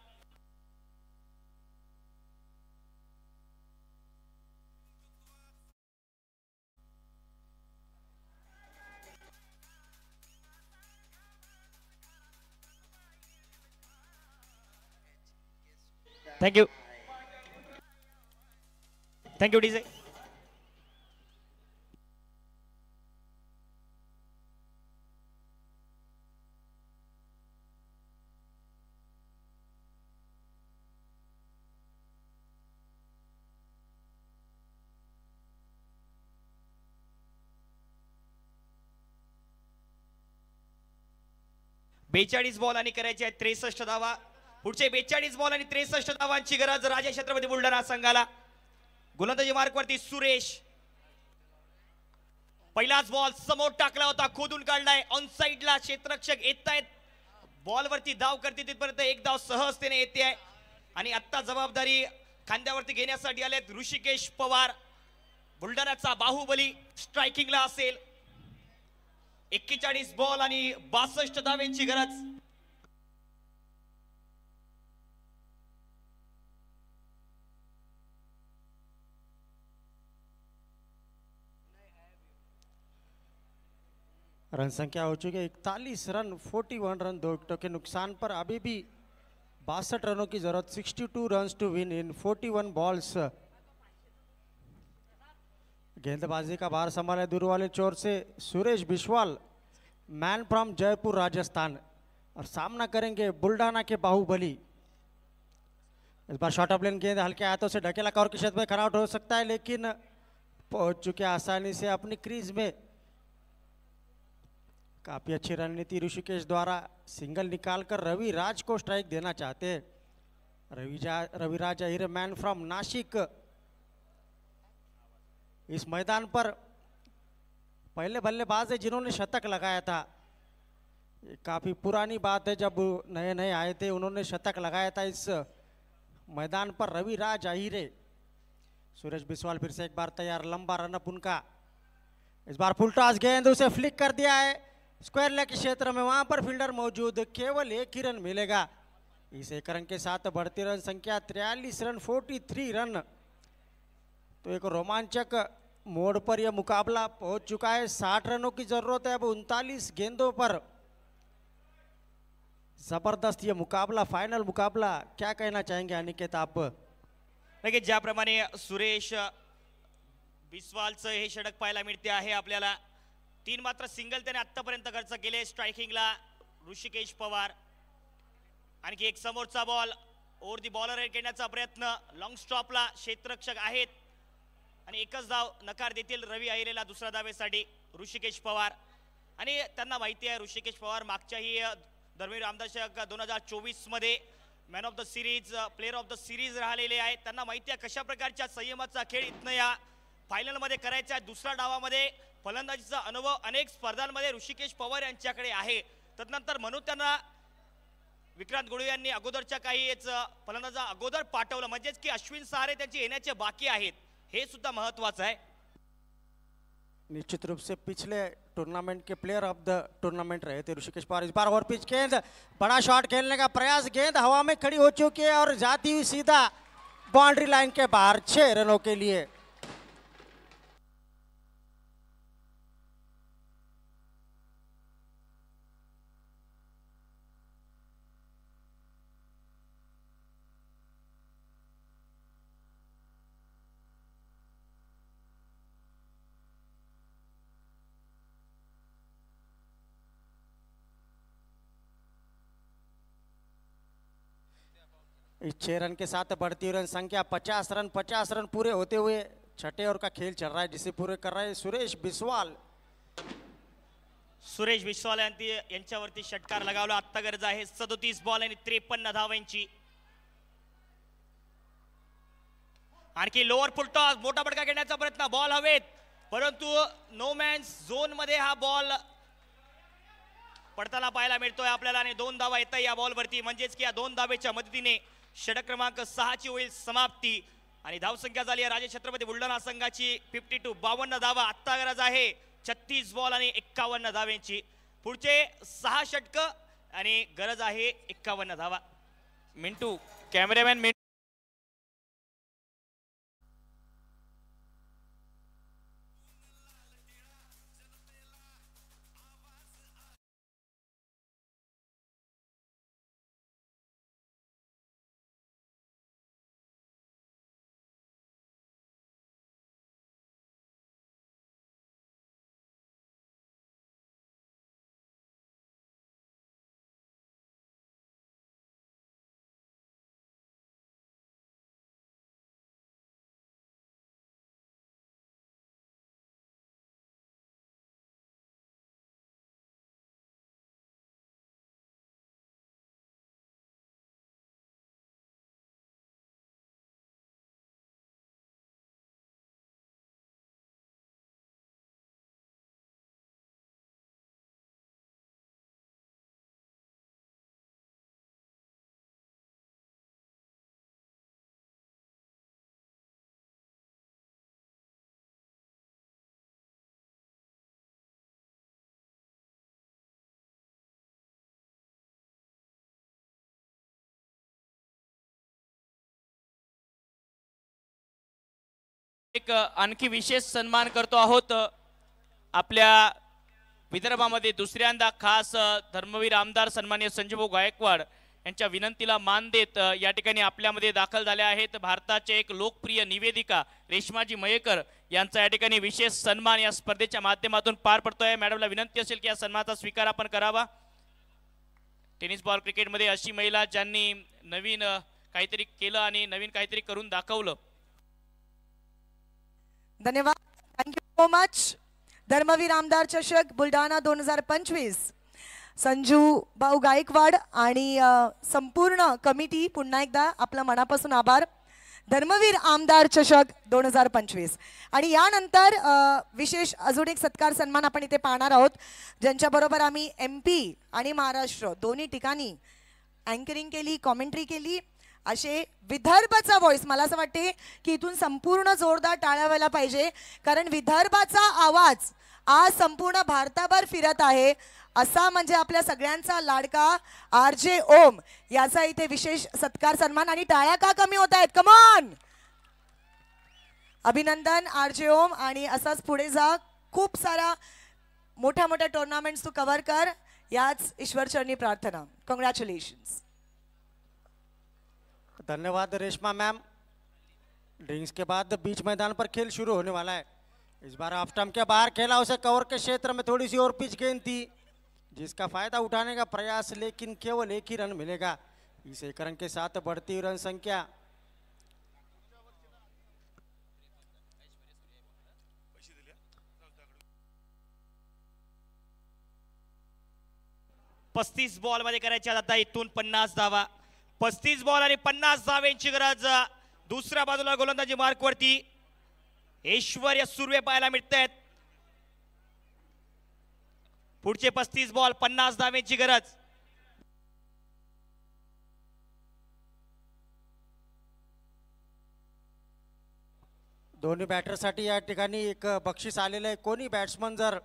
थँक्यू थँक्यू डीजे. बेचाळीस बॉल आणि करायचे आहेत 63 धावा. पुढचे 42 बॉल आणि 63 धावांची गरज राजे छत्रपती बुलढाणा संघाला. गोलंदाजी मार्कवरती सुरेश. पहिलाच बॉल समोर टाकला होता, खोदून काढलाय ऑन साइडला. क्षेत्ररक्षक येत आहेत, बॉलवरती धाव करते तिथपर्यंत एक धाव सहजतेने येते आहे. आणि आता जबाबदारी खांद्यावरती घेण्यासाठी आलेत ऋषिकेश पवार. बुलढाण्याचा बाहुबली स्ट्रायकिंगला असेल. 41 बॉल आणि 62 धावांची गरज. रन संख्या हो चुकी है 41 रन, 41 रन, 2 विकेटों के नुकसान पर अभी भी 62 रनों की जरूरत. 62 runs to win in 41 balls. गेंदबाजी का भार संभाले दूर वाले चोर से सुरेश बिस्वाल, मैन फ्रॉम जयपुर राजस्थान, और सामना करेंगे बुल्ढाना के बाहुबली. इस बार शॉर्ट ऑफ लेन गेंद हल्के हाथों से ढकेला कवर की शर्त में खराउट हो सकता है, लेकिन पहुंच चुके आसानी से अपनी क्रीज में. काफी अच्छी रणनीति ऋषिकेश द्वारा. सिंगल निकालकर रविराज को स्ट्राइक देना चाहते हैं. Raviraj Ahir, man from Nashik. इस मैदान पर पहले बल्लेबाज है जिन्होंने शतक लगाया था. ये काफी पुरानी बात है, जब नए नए आए थे उन्होंने शतक लगाया था इस मैदान पर. रविराज अहिरे. सूरज बिस्वाल फिर से एक बार तैयार, लंबा रनअप उनका. इस बार फुल टॉस गेंद उसे फ्लिक कर दिया है स्क्वायर लेग के क्षेत्र में. वहां पर फील्डर मौजूद, केवल एक ही रन मिलेगा. इस एक रन के साथ बढ़ती रन संख्या 43 रन, 43 रन. तो एक रोमांचक मोड़ पर यह मुकाबला पहुंच चुका है. 60 रनों की जरूरत है अब 39 गेंदों पर. जबरदस्त ये मुकाबला, फाइनल मुकाबला. क्या कहना चाहेंगे अनिकेत आप? नक्की ज्याप्रमाणे सुरेश बिस्वालचं हे षटक पाहायला मिळते आहे आपल्याला. 3 मात्र सिंगल त्याने आतापर्यंत खर्च केले. स्ट्रायकिंगला ऋषिकेश पवार. आणखी एक समोरचा बॉल ओव्हर दी बॉलर घेण्याचा प्रयत्न. लॉंग स्टॉपला क्षेत्ररक्षक आहेत आणि एकच धाव नकार देतील रवी अहिरेला दुसऱ्या धावेसाठी ऋषिकेश पवार. आणि त्यांना माहिती आहे ऋषिकेश पवार मागच्याही धर्मवीर आमदारशक 2024 मध्ये man of the series, player of the series राहिलेले आहेत. त्यांना माहिती आहे कशा प्रकारच्या संयमाचा खेळ इथनं या फायनल मध्ये करायचा आहे. दुसऱ्या डावामध्ये फलंदाजीचा अनुभव अनेक स्पर्धांमध्ये ऋषिकेश पवार यांच्याकडे आहे. तदनंतर म्हणून त्यांना विक्रांत गुडू यांनी अगोदरच्या काही फलंदाजा अगोदर पाठवलं, म्हणजेच की अश्विन सहारे त्यांचे येण्याचे बाकी आहेत, हे सुद्धा महत्वाचं आहे. निश्चित रूप से पिछले tournament K player of the tournament रहे थे ऋषिकेश पवार. इस बार ओवर पिच गेंद, बड़ा शॉट खेलने का प्रयास. गेंद हवा में खड़ी हो चुकी है और जाती हुई सीधा बाउंड्री लाइन के बाहर. 6 रनों के लिए. इस 6 रन के साथ बढ़ती हुई रन संख्या 50 रन पूरे होते हुए छठे ओवर का खेल चल रहा है, जिसे पूरे कर रहे हैं सुरेश बिस्वाल। सुरेश बिस्वाल यांच्यावरती षटकार लगावला. आत्ता गरज आहे 37 बॉल आणि 53 धावांची. आणखी लोअर फुलटॉस मोठा फटका घेण्याचा प्रयत्न, बॉल हवेत, परंतु नो मॅन्स झोन मध्ये हा बॉल पडताना पाहायला मिळतोय आपल्याला. आणि 2 धावा येत या बॉल वरती, म्हणजेच की या 2 धावेच्या मदतीने षटक क्रमांक 6 ची होईल समाप्ती. आणि धावसंख्या झाली आहे राजे छत्रपती बुलढाणा संघाची 52, 52 धावा. आत्ता गरज आहे 36 बॉल आणि 51 धावांची. पुढचे 6 षटक आणि गरज आहे 51 धावा. मिंटू कॅमेरामॅन मिंटू एक आणखी विशेष सन्मान करतो आहोत. आपल्या विदर्भामध्ये दुसऱ्यांदा खास धर्मवीर आमदार सन्माननीय संजयभाऊ गायकवाड यांच्या विनंतीला मान देत या ठिकाणी आपल्यामध्ये दाखल झाले आहेत भारताचे एक लोकप्रिय निवेदिका रेश्माजी मयेकर यांचा या ठिकाणी विशेष सन्मान या स्पर्धेच्या माध्यमातून पार पडतोय. मॅडमला विनंती असेल की या सन्मानाचा स्वीकार आपण करावा. टेनिस बॉल क्रिकेटमध्ये अशी महिला ज्यांनी नवीन काहीतरी केलं आणि नवीन काहीतरी करून दाखवलं. धन्यवाद, थँक्यू सो मच. धर्मवीर आमदार चषक बुलढाणा 2025 संजू भाऊ गायकवाड आणि संपूर्ण कमिटी, पुन्हा एकदा आपला मनापासून आभार. धर्मवीर आमदार चषक 2025 आणि यानंतर विशेष अजून एक सत्कार सन्मान आपण इथे पाहणार आहोत, ज्यांच्याबरोबर आम्ही MP आणि महाराष्ट्र दोन्ही ठिकाणी अँकरिंग केली, कॉमेंट्री केली. असे विदर्भाचा व्हॉइस, मला असं वाटते की इथून संपूर्ण जोरदार टाळ्या व्हायला पाहिजे, कारण विदर्भाचा आवाज आज संपूर्ण भारताभर फिरत आहे. असा म्हणजे आपल्या सगळ्यांचा लाडका RJ ओम याचा इथे विशेष सत्कार सन्मान. आणि टाळ्या का कमी होत आहेत? कमॉन, अभिनंदन RJ ओम. आणि असाच पुढे जा, खूप सारा मोठ्या मोठ्या टुर्नामेंट्स तू कव्हर कर, याच ईश्वरचरणी प्रार्थना. कॉंग्रॅच्युलेशन्स. धन्यवाद रेशमा मैम. ड्रिंक्स के बाद बीच मैदान पर खेल शुरू होने वाला है. इस बार ऑफ स्टंप के बाहर खेला, उसे कवर के क्षेत्र में थोड़ी सी और पिच गेंद थी, जिसका फायदा उठाने का प्रयास, लेकिन केवल एक ही रन मिलेगा. इस 1 रन के साथ बढ़ती हुई रन संख्या 35 बॉल मध्ये करायच्या आता इथून 50 धावा. 35 बॉल आणि 50 धाव्यांची गरज. दुसऱ्या बाजूला गोलंदाजी मार्क वरती ऐश्वर्य सुर्वे पाहायला मिळत आहेत. पुढचे 35 बॉल 50 धाव्यांची गरज. दोन्ही बॅटरसाठी या ठिकाणी एक बक्षीस आलेलं आहे. कोणी बॅट्समन जर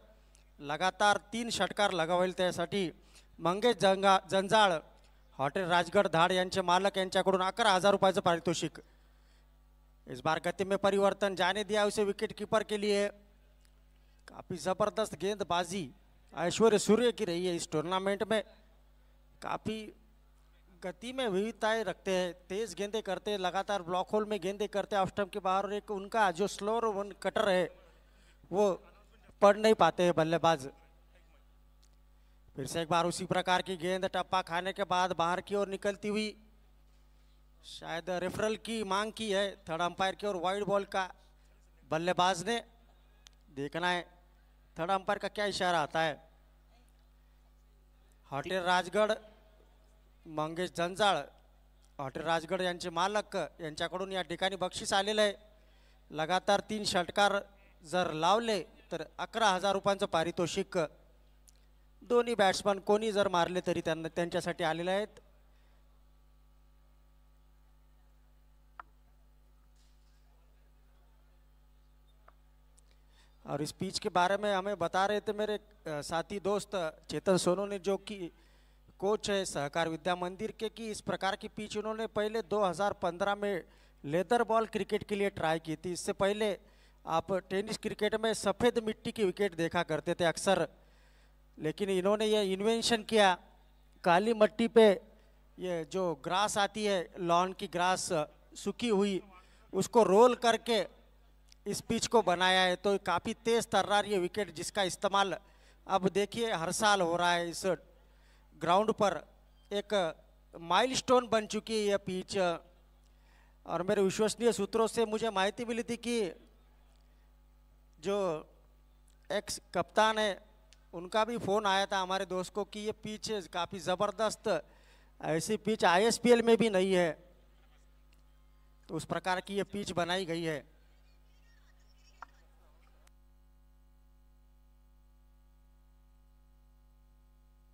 लगातार 3 षटकार लगावेल त्यासाठी मंगेश जंजाळ, हॉटेल राजगढ़ धाड़ यांचे मालक यांच्याकडून 11,000 रुपयाचं पारितोषिक. इस बार गति में परिवर्तन जाने दिया उसे विकेट कीपर के लिए. काफी जबरदस्त गेंदबाजी ऐश्वर्य सूर्य की रही है इस टूर्नामेंट में. काफी गति में विविधताएं रखते हैं, तेज गेंदे करते हैं, लगातार ब्लॉक होल में गेंदे करते हैं ऑफ स्टंप के बाहर. और एक उनका जो स्लोअर वन कटर है वो पढ़ नहीं पाते हैं बल्लेबाज. फिर से एक बार उसी प्रकार की गेंद टप्पा खाने के बाद बाहर की ओर निकलती हुई. शायद रेफरल की मांग की है थर्ड अंपायर की, और वाइड बॉल का बल्लेबाज ने देखना है थर्ड अंपायर का क्या इशारा आता है। हॉटेल राजगड मंगेश जंजाळ, हॉटेल राजगड यांचे मालक यांच्याकडून या ठिकाणी बक्षीस आलेलं आहे। लगातार 3 षटकार जर लावले तर 11,000 रुपयांचं पारितोषिक दोन्ही बॅट्समन कोणी जर मारले तरी त्यांना त्यांच्यासाठी आलेले आहेत। और इस पिच के बारे में हमें बता रहे थे मेरे साथी दोस्त चेतन सोनू ने, जो कि कोच है सहकार विद्या मंदिर के, कि इस प्रकार की पिच उन्होंने पहले 2015 में लेदर बॉल क्रिकेट के लिए ट्राई की थी। इससे पहले आप टेनिस क्रिकेट में सफ़ेद मिट्टी की विकेट देखा करते थे अक्सर, लेकिन इन्होंने ये इन्वेंशन किया काली मिट्टी पे ये जो ग्रास आती है लॉन की ग्रास सूखी हुई, उसको रोल करके इस पिच को बनाया है। तो काफ़ी तेज़ तर्रार ये विकेट जिसका इस्तेमाल अब देखिए हर साल हो रहा है इस ग्राउंड पर, एक माइलस्टोन बन चुकी है यह पिच। और मेरे विश्वसनीय सूत्रों से मुझे माहिती मिली थी कि जो एक्स कप्तान है उनका भी फ़ोन आया था हमारे दोस्त को कि ये पिच काफ़ी ज़बरदस्त, ऐसी पिच ISPL में भी नहीं है, तो उस प्रकार की ये पिच बनाई गई है।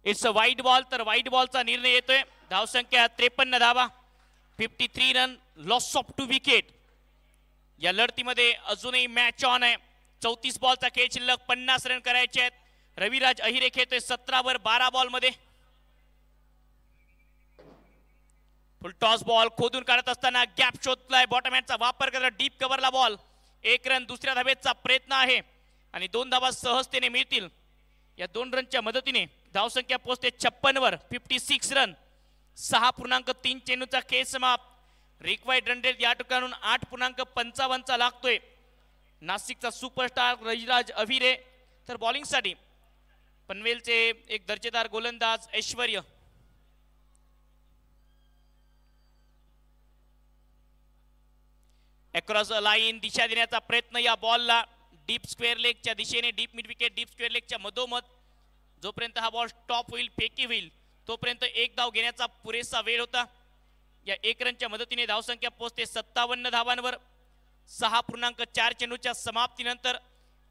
इट्स अ वाईट बॉल, तर वाईट बॉलचा निर्णय येतोय। धावसंख्या 53 धावा, 53 रन, लॉस ऑफ 2 विकेट। या लढतीमध्ये अजूनही मॅच ऑन आहे। 34 बॉलचा खेळ शिल्लक, 50 रन करायचे आहेत। रविराज अहिरे खेळतोय 17 वर 12 बॉल मध्ये। फुल टॉस बॉल खोदून काढत असताना गॅप शोधलाय, बॉटम हँडचा वापर करत डीप कव्हरला बॉल। 1 रन, दुसऱ्या धावेचा प्रयत्न आहे आणि 2 धावा सहजतेने मिळतील। या 2 रनच्या मदतीने धावसंख्या पोहोचते 56 वर, 56 रन। 6.3 चेंडूचा खेळ समाप्त। रिक्वायर्ड रन रेट या ठिकाणून 8.55 चा लागतोय। नाशिकचा सुपरस्टार रविराज अहिरे, तर बॉलिंगसाठी पनवेलचे एक दर्जेदार गोलंदाज ऐश्वर्य। अक्रॉस लाईन दिशा देण्याचा प्रयत्न या बॉलला, डीप स्क्वेअर लेगच्या दिशेने, deep mid wicket deep square लेगच्या मधोमध। जोपर्यंत हा बॉल स्टॉप होईल, फेकी होईल, तोपर्यंत 1 धाव घेण्याचा पुरेसा वेळ होता। या 1 रनच्या मदतीने धावसंख्या पोहोचते 57 धावांवर। 6.4 चेंडूच्या समाप्तीनंतर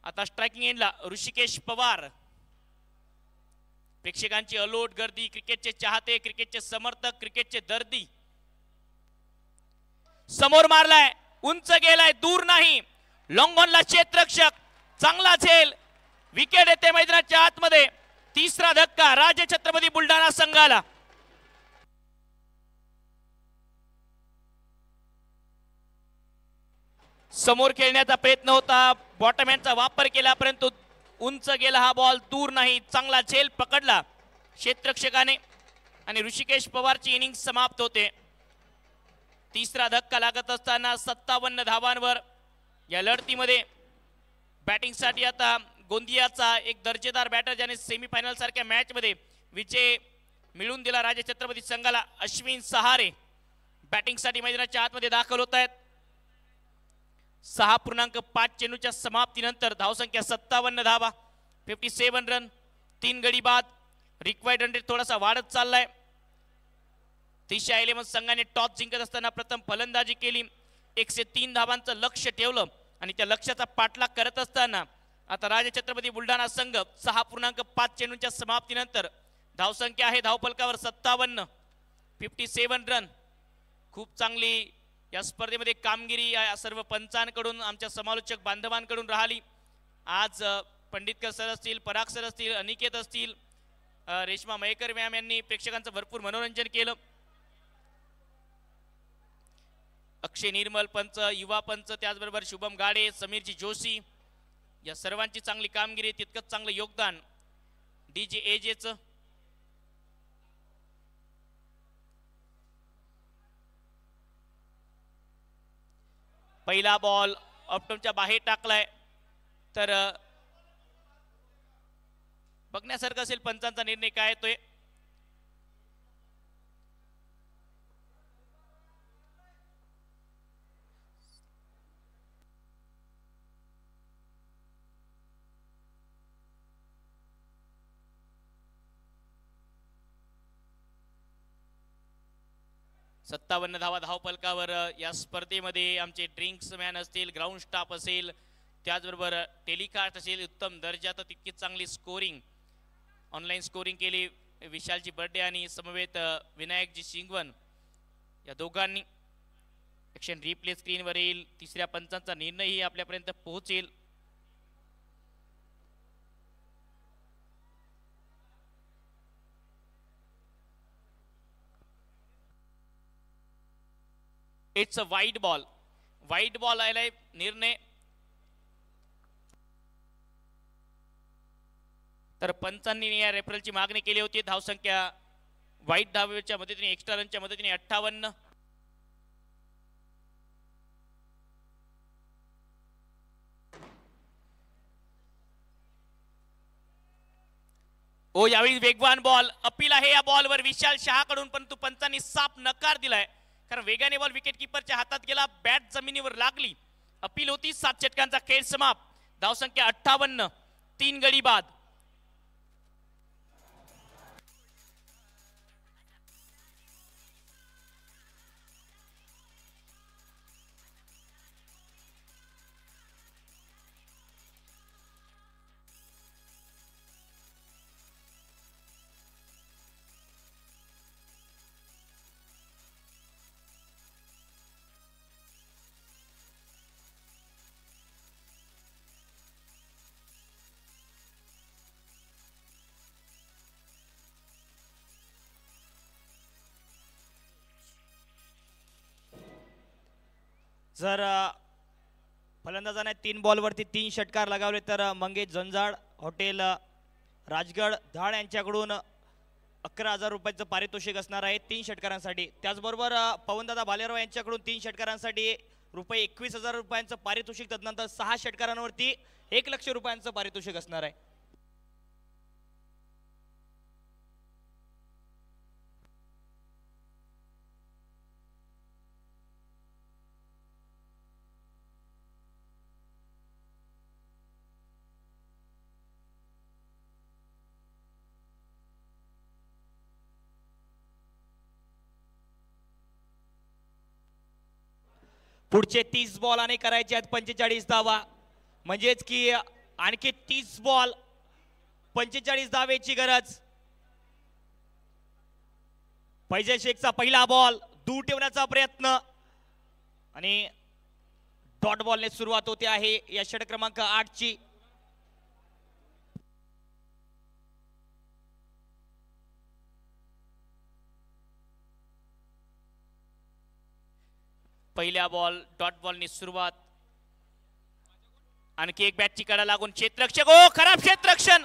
आता स्ट्रायकिंग एंडला ऋषिकेश पवार। प्रेक्षकांची अलोट गर्दी, क्रिकेटचे चाहते, क्रिकेटचे समर्थक, क्रिकेटचे दर्दी। समोर मारलाय, उंच गेलाय, दूर नाही। लॉंग ऑनला क्षेत्ररक्षक, चांगला झेल, विकेट येते मैदानाच्या आतमध्ये। तिसरा धक्का राजे छत्रपती बुलढाणा संघाला। समोर खेळण्याचा प्रयत्न होता, बॉटम हँडचा वापर केला, परंतु उंच गेला हा बॉल, दूर नाही। चांगला झेल पकडला क्षेत्ररक्षकाने आणि ऋषिकेश पवारची इनिंग समाप्त होते। तिसरा धक्का लागत असताना 57 धावांवर या लढतीमध्ये बॅटिंगसाठी आता गोंदियाचा एक दर्जेदार बॅटर, ज्याने सेमीफायनल सारख्या मॅच मध्ये विजय मिळवून दिला राजे छत्रपती संघाला, अश्विन सहारे बॅटिंगसाठी मैदानाच्या आतमध्ये दाखल होत आहेत। 6.5 चेंडूच्या समाप्तीनंतर धावसंख्या 57 धावा, 57 रन, 3 गडी बाद। रिक्वायर्ड रन रेट थोडासा वाढत चाललाय। दिशा इलेव्हन संघाने टॉस जिंकत असताना प्रथम फलंदाजी केली, 103 धावांचं लक्ष्य ठेवलं आणि त्या लक्ष्याचा पाठलाग करत असताना आता राजे छत्रपती बुलढाणा संघ 6.5 चेंडूच्या समाप्तीनंतर धावसंख्या आहे धावफलकावर 57, 57 रन। खूप चांगली या स्पर्धेमध्ये कामगिरी या सर्व पंचांकडून, आमच्या समालोचक बांधवांकडून राहिली। आज पंडितकर सर असतील, पराग सर असतील, अनिकेत असतील, रेश्मा मयेकर मॅम यांनी प्रेक्षकांचं भरपूर मनोरंजन केलं। अक्षय निर्मल पंच, युवा पंच, त्याचबरोबर शुभम गाडे, समीरजी जोशी, या सर्वांची चांगली कामगिरी, तितकंच चांगलं योगदान DJ AJचं। पहिला बॉल ऑप्टमच्या बाहेर टाकलाय, तर बघण्यासारखं असेल पंचांचा निर्णय काय येतोय। 57 धावा धावफलकावर या स्पर्धेमध्ये आमचे ड्रिंक्स मॅन असतील, ग्राउंड स्टाफ असेल, त्याचबरोबर टेलिकास्ट असेल, उत्तम दर्जात तितकीच चांगली स्कोरिंग ऑनलाईन स्कोरिंग केली विशालजी बर्डे आणि समवेत विनायकजी शिंगवन या दोघांनी. ॲक्शन रिप्ले स्क्रीनवर येईल. तिसऱ्या पंचांचा निर्णयही आपल्यापर्यंत पोहोचेल. इट्स अ वाईड बॉल आलाय निर्णय. तर पंचांनी या रेफरलची मागणी केली होती. धावसंख्या वाईट धावेच्या मदतीने एक्स्ट्रा रनच्या मदतीने 58. ओ यावेळी वेगवान बॉल अपील आहे या बॉलवर विशाल शहाकडून, परंतु पंचांनी साफ नकार दिलाय कारण वेगाने बॉल विकेट किपरच्या हातात गेला, बॅट जमिनीवर लागली. अपील होती. 7 षटकांचा खेळ समाप्त. धावसंख्या 58, 3 गडी बाद. जर फलंदाजाने 3 बॉलवरती 3 षटकार लगावले तर मंगेश जंजाड हॉटेल राजगड धाड यांच्याकडून 11,000 रुपयाचं पारितोषिक असणार आहे 3 षटकारांसाठी. त्याचबरोबर पवनदादा भालेराव यांच्याकडून 3 षटकारांसाठी रुपये 21,000 रुपयांचं पारितोषिक, तदनंतर 6 षटकारांवरती 1,00,000 रुपयांचं पारितोषिक असणार आहे. पुढचे 30 बॉल आणि करायचे आहेत 45 धावा, म्हणजेच की आणखी 30 बॉल 45 धावेची गरज. फैजल शेखचा पहिला बॉल दूर ठेवण्याचा प्रयत्न आणि डॉट बॉलने सुरुवात होते आहे या षटक क्रमांक 8 ची. पहिल्या बॉल डॉट बॉलने सुरुवात. आणखी एक बॅटची कडा लागून क्षेत्ररक्षक, ओ खराब क्षेत्ररक्षण.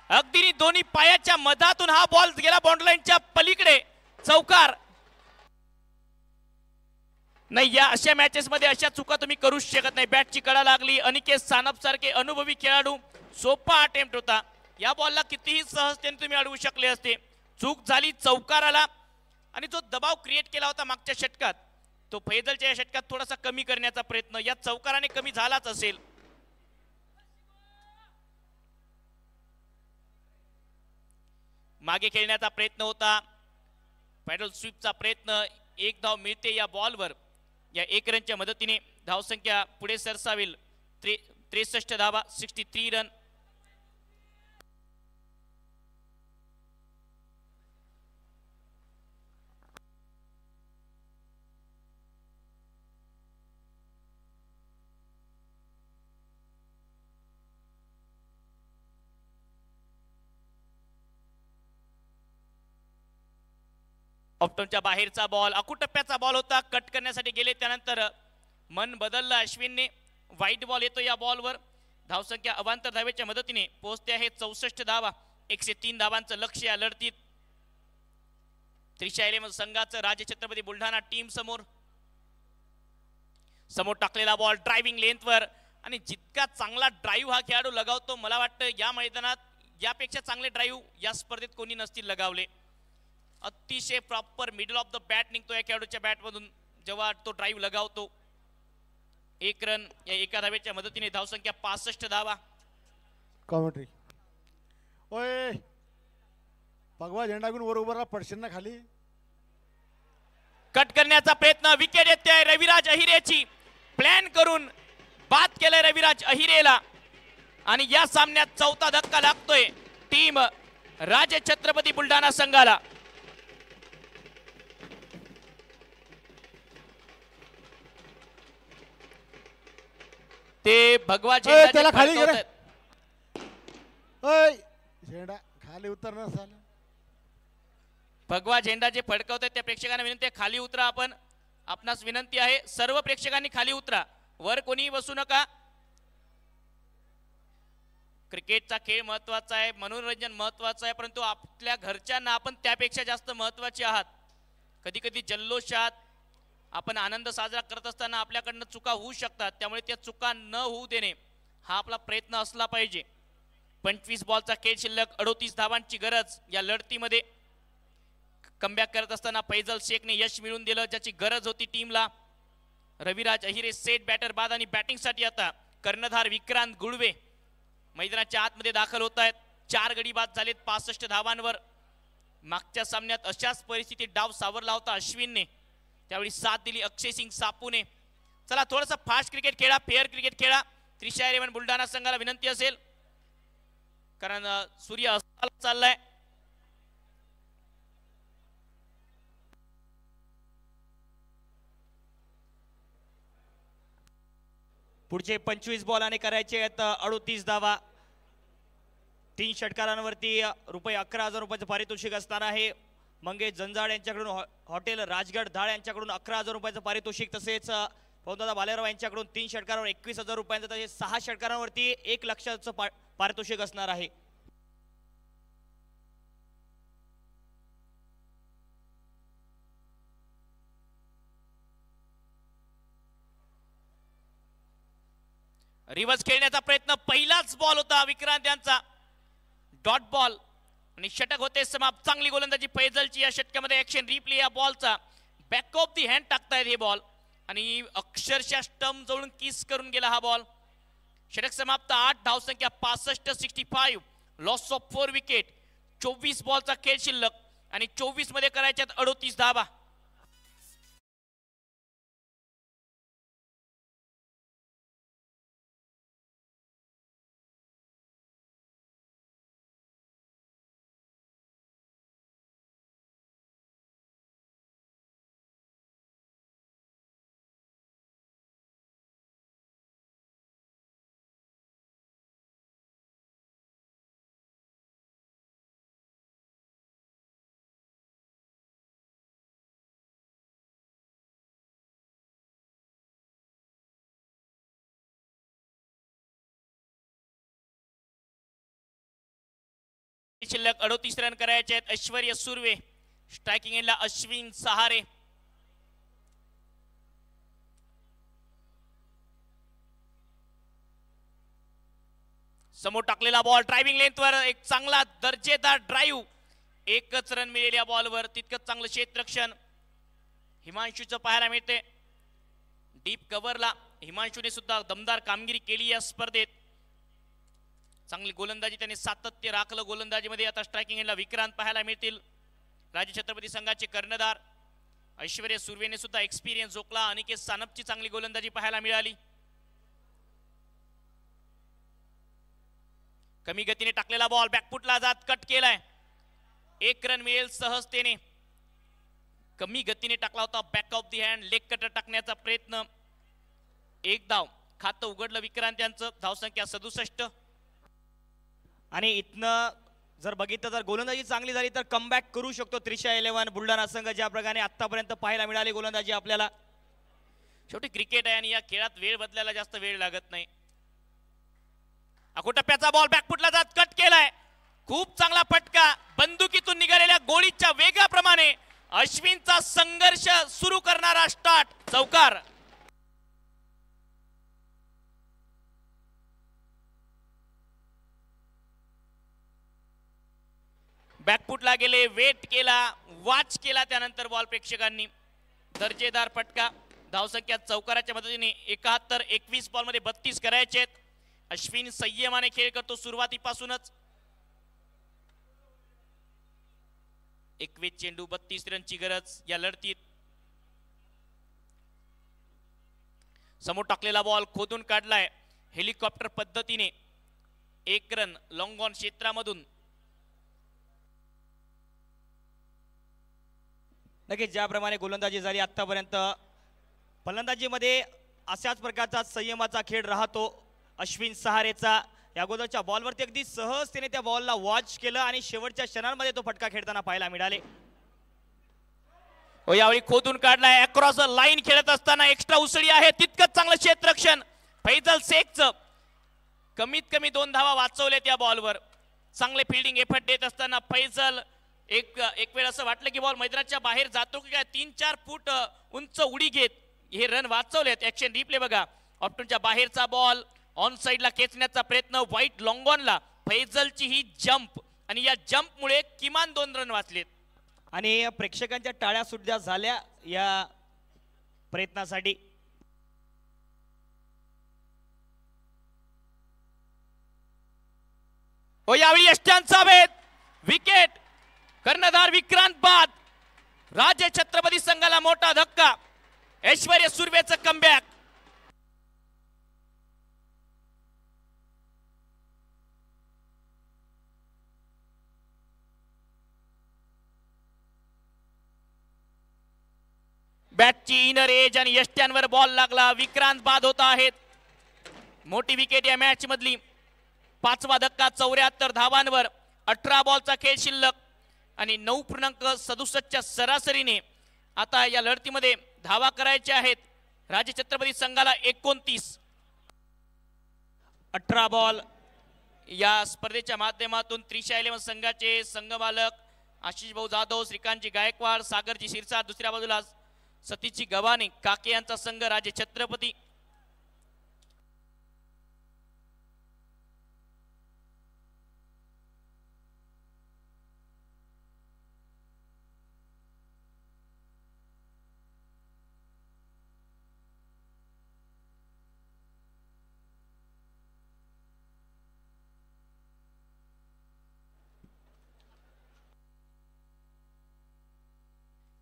अगदी दोन्ही पायाच्या मधातून हा बॉल गेला बाउंड्री लाईनच्या पलीकडे. चौकार नाही. या अशा मॅचेस मध्ये अशा चुका तुम्ही करू शकत नाही. बॅटची कडा लागली. अनिकेत सानप सारखे अनुभवी खेळाडू, सोपा अटेम्प्ट होता. या बॉलला कितीही सहजतेने तुम्ही अडवू शकले असते. चूक झाली, चौकार आला आणि जो दबाव क्रिएट केला होता मागच्या षटकात तो फैजलच्या या षटकात थोडासा कमी करण्याचा प्रयत्न या चौकाराने कमी झालाच असेल. मागे खेळण्याचा प्रयत्न होता, पॅडल स्वीपचा प्रयत्न. 1 धाव मिळते या बॉलवर. या 1 रनच्या मदतीने धावसंख्या पुढे सरसावेल. 63 धावा, 63 रन. ऑप्टनच्या बाहेरचा बॉल, अकुटप्प्याचा बॉल होता. कट करण्यासाठी गेले, त्यानंतर मन बदललं अश्विनने. वाईट बॉल येतो या बॉलवर. धावसंख्या अवांतर धावेच्या मदतीने पोहोचते आहे 64 धावा. 103 धावांचं लक्ष्य या लढतीत. त्रिशा इलेव्हन संघाचं राजे छत्रपती बुलढाणा टीम समोर टाकलेला बॉल ड्रायव्हिंग लेंथवर. आणि जितका चांगला ड्राईव्ह हा खेळाडू लगावतो, मला वाटतं या मैदानात यापेक्षा चांगले ड्राईव्ह या स्पर्धेत कोणी नसतील लगावले. अतिशय proper middle of the bat निघतो या खेळाडूच्या बॅटमधून जेव्हा तो ड्राईव्ह लगावतो. 1 रन या 1 धावेच्या मदतीने. धावसंख्या 65 धावा. कॉमेंट्री, ओय भगवा झेंडा घेऊन वर उभा राहा, पडशील ना खाली. कट करण्याचा प्रयत्न, विकेट येते रविराज अहिरेची, प्लॅन करून बाद केलंय रविराज अहिरेला आणि या सामन्यात चौथा धक्का लागतोय टीम राजे छत्रपती बुलढाणा संघाला. ते भगवा झेंडा जे त्याला खाली घे रे. फडकवतायत. ओय झेंडा खाली उतरणार झालं. भगवा झेंडा जे फडकवत त्या प्रेक्षकांना विनंती आहे खाली उतरा. आपण आपणास विनंती आहे सर्व प्रेक्षकांनी खाली उतरा, वर कोणी बसू नका. क्रिकेटचा खेळ महत्वाचा आहे, मनोरंजन महत्वाचं आहे, परंतु आपल्या घरच्यांना आपण त्यापेक्षा जास्त महत्वाचे आहात. कधी कधी जल्लोषात आपण आनंद साजरा करत असताना आपल्याकडनं चुका होऊ शकतात, त्यामुळे त्या चुका न होऊ देणे हा आपला प्रयत्न असला पाहिजे. 25 बॉलचा खेळ शिल्लक, 38 धावांची गरज. या लढतीमध्ये कमबॅक करत असताना फैजल शेखने यश मिळवून दिलं ज्याची गरज होती टीमला. रविराज अहिरे सेट बॅटर बाद आणि बॅटिंगसाठी आता कर्णधार विक्रांत गुळवे मैदानाच्या आतमध्ये दाखल होत आहेत. 4 गडी बाद झालेत 65 धावांवर. मागच्या सामन्यात अशाच परिस्थितीत डाव सावरला होता अश्विनने, त्यावेळी साथ दिली अक्षय सिंग सापूने. चला थोडंसं फास्ट क्रिकेट खेळा, फेअर क्रिकेट खेळा. त्रिशा 11 बुलढाणा संघाला विनंती असेल, कारण सूर्य अस्ताला चाललाय. पुढचे 25 बॉलाने करायचे आहेत 38 धावा. 3 षटकारांवरती रुपये 11,000 रुपयाचं पारितोषिक असणार आहे. मंगेश जंजाड यांच्याकडून हॉटेल राजगड धाळ यांच्याकडून 11,000 रुपयाचं पारितोषिक, तसेच पवनदादा बालेराव यांच्याकडून 3 षटकारांवर 21,000 रुपयांचं, तसेच 6 षटकारांवरती 1 लाखाचं पारितोषिक असणार आहे. रिव्हर्स खेळण्याचा प्रयत्न, पहिलाच बॉल होता विक्रांत यांचा, डॉट बॉल आणि षटक होते समाप्त. चांगली गोलंदाजी फैजलची या षटकामध्ये. ऍक्शन रिप्ले या बॉलचा, बॅक ऑफ दी हँड टाकतायत हे बॉल आणि अक्षरशः स्टंप जवळून किस करून गेला हा बॉल. षटक समाप्त. 8 धावसंख्या, 65-65, लॉस ऑफ 4 विकेट. 24 बॉलचा खेळ शिल्लक आणि 24 मध्ये करायच्यात 38 धावा. शिल्लक 38 रन करायचे आहेत. ऐश्वर्य सुर्वे, स्ट्रायकिंग एंडला अश्विन सहारे. समोर टाकलेला बॉल ड्रायव्हिंग लेंथवर, एक चांगला दर्जेदार ड्राईव्ह. 1च रन मिळेल या बॉलवर. तितकंच चांगलं क्षेत्ररक्षण हिमांशूचं पाहायला मिळते. डीप कव्हरला हिमांशूने सुद्धा दमदार कामगिरी केली या स्पर्धेत. चांगली गोलंदाजी त्याने सातत्य राखलं गोलंदाजीमध्ये. आता स्ट्रायकिंग एंडला विक्रांत पाहायला मिळतील. राजे छत्रपती संघाचे कर्णधार ऐश्वर्य सुर्वेने सुद्धा एक्सपिरियन्स जोखला. अनिकेत सानपची चांगली गोलंदाजी पाहायला मिळाली. कमी गतीने टाकलेला बॉल बॅकफुटला जात कट केलाय. 1 रन मिळेल सहजतेने. कमी गतीने टाकला होता back of the hand, leg cutter टाकण्याचा प्रयत्न. 1 धाव खातं उघडलं विक्रांत यांचं. धावसंख्या 67. आणि इथनं जर बघितलं तर गोलंदाजी चांगली झाली तर कमबॅक करू शकतो त्रिशा 11 बुलढाणा संघ, ज्या प्रकारे आतापर्यंत पाहायला मिळाली गोलंदाजी आपल्याला. शेवटी क्रिकेट आहे आणि या खेळात वेळ बदलायला जास्त वेळ लागत नाही. अकोटप्प्याचा बॉल बॅकफुटला जात कट केलाय. खूप चांगला फटका. बंदुकीतून निघालेल्या गोळीच्या वेगाप्रमाणे अश्विनचा संघर्ष सुरू करणारा स्टार्ट. चौकार. बॅकफुटला गेले, वेट केला, वॉच केला, त्यानंतर बॉल प्रेक्षकांनी. दर्जेदार फटका. धावसंख्या चौकाराच्या मदतीने 71-21 बॉल मध्ये 32 करायचे. अश्विन संयमाने खेळ करतो सुरुवातीपासूनच. 21 चेंडू 32 रनची गरज या लढतीत. समोर टाकलेला बॉल खोदून काढलाय हेलिकॉप्टर पद्धतीने. 1 रन लॉंग ऑन क्षेत्रामधून. नक्कीच ज्याप्रमाणे गोलंदाजी झाली आतापर्यंत फलंदाजीमध्ये अशाच प्रकारचा संयमाचा खेळ राहतो अश्विन सहारेचा. या अगोदरच्या बॉलवरती अगदी सहजतेने त्या बॉलला वॉच केलं आणि शेवटच्या क्षणांमध्ये तो फटका खेळताना पाहायला मिळाले. यावेळी खोदून काढलाय अक्रॉस द लाईन खेळत असताना एक्स्ट्रा उसळी आहे. तितकंच चांगलं क्षेत्ररक्षण फैजल शेखचं. कमीत कमी 2 धावा वाचवल्या त्या बॉलवर. चांगले फिल्डिंग एफर्ट देत असताना फैजल एक वेळ असं वाटलं की बॉल मैदानाच्या बाहेर जातो की काय 3-4 फूट उंच उडी घेत हे रन वाचवलेत. ऍक्शन रिप्ले बघा. ऑप्टनच्या बाहेरचा बॉल ऑन साइडला खेचण्याचा प्रयत्न वाईट लॉंग ऑनला. फैजलची ही जंप आणि या जंपमुळे किमान 2 रन वाचलेत. आणि प्रेक्षकांच्या टाळ्या सुद्धा झाल्या या प्रयत्नासाठी. यावेळी यष्ट्यांचा भेद. विकेट. कर्णधार विक्रांत बाद. राजे छत्रपती संघाला मोठा धक्का. ऐश्वर्य सुर्वेचं कमबॅक. बॅटची इनर एज आणि यष्ट्यांवर बॉल लागला. विक्रांत बाद होता आहेत. मोठी विकेट या मॅच मधली. 5वा धक्का 74 धावांवर. 18 बॉलचा खेळ शिल्लक आणि 9.67च्या सरासरीने आता या लढतीमध्ये धावा करायच्या आहेत राजे छत्रपती संघाला. 29. 18 बॉल. या स्पर्धेच्या माध्यमातून त्रिशा 11 संघाचे संघमालक आशिष भाऊ जाधव, श्रीकांतजी गायकवाड, सागरजी शिरसाट. दुसऱ्या बाजूला सतीशजी गव्हाणे काके यांचा संघ राजे छत्रपती.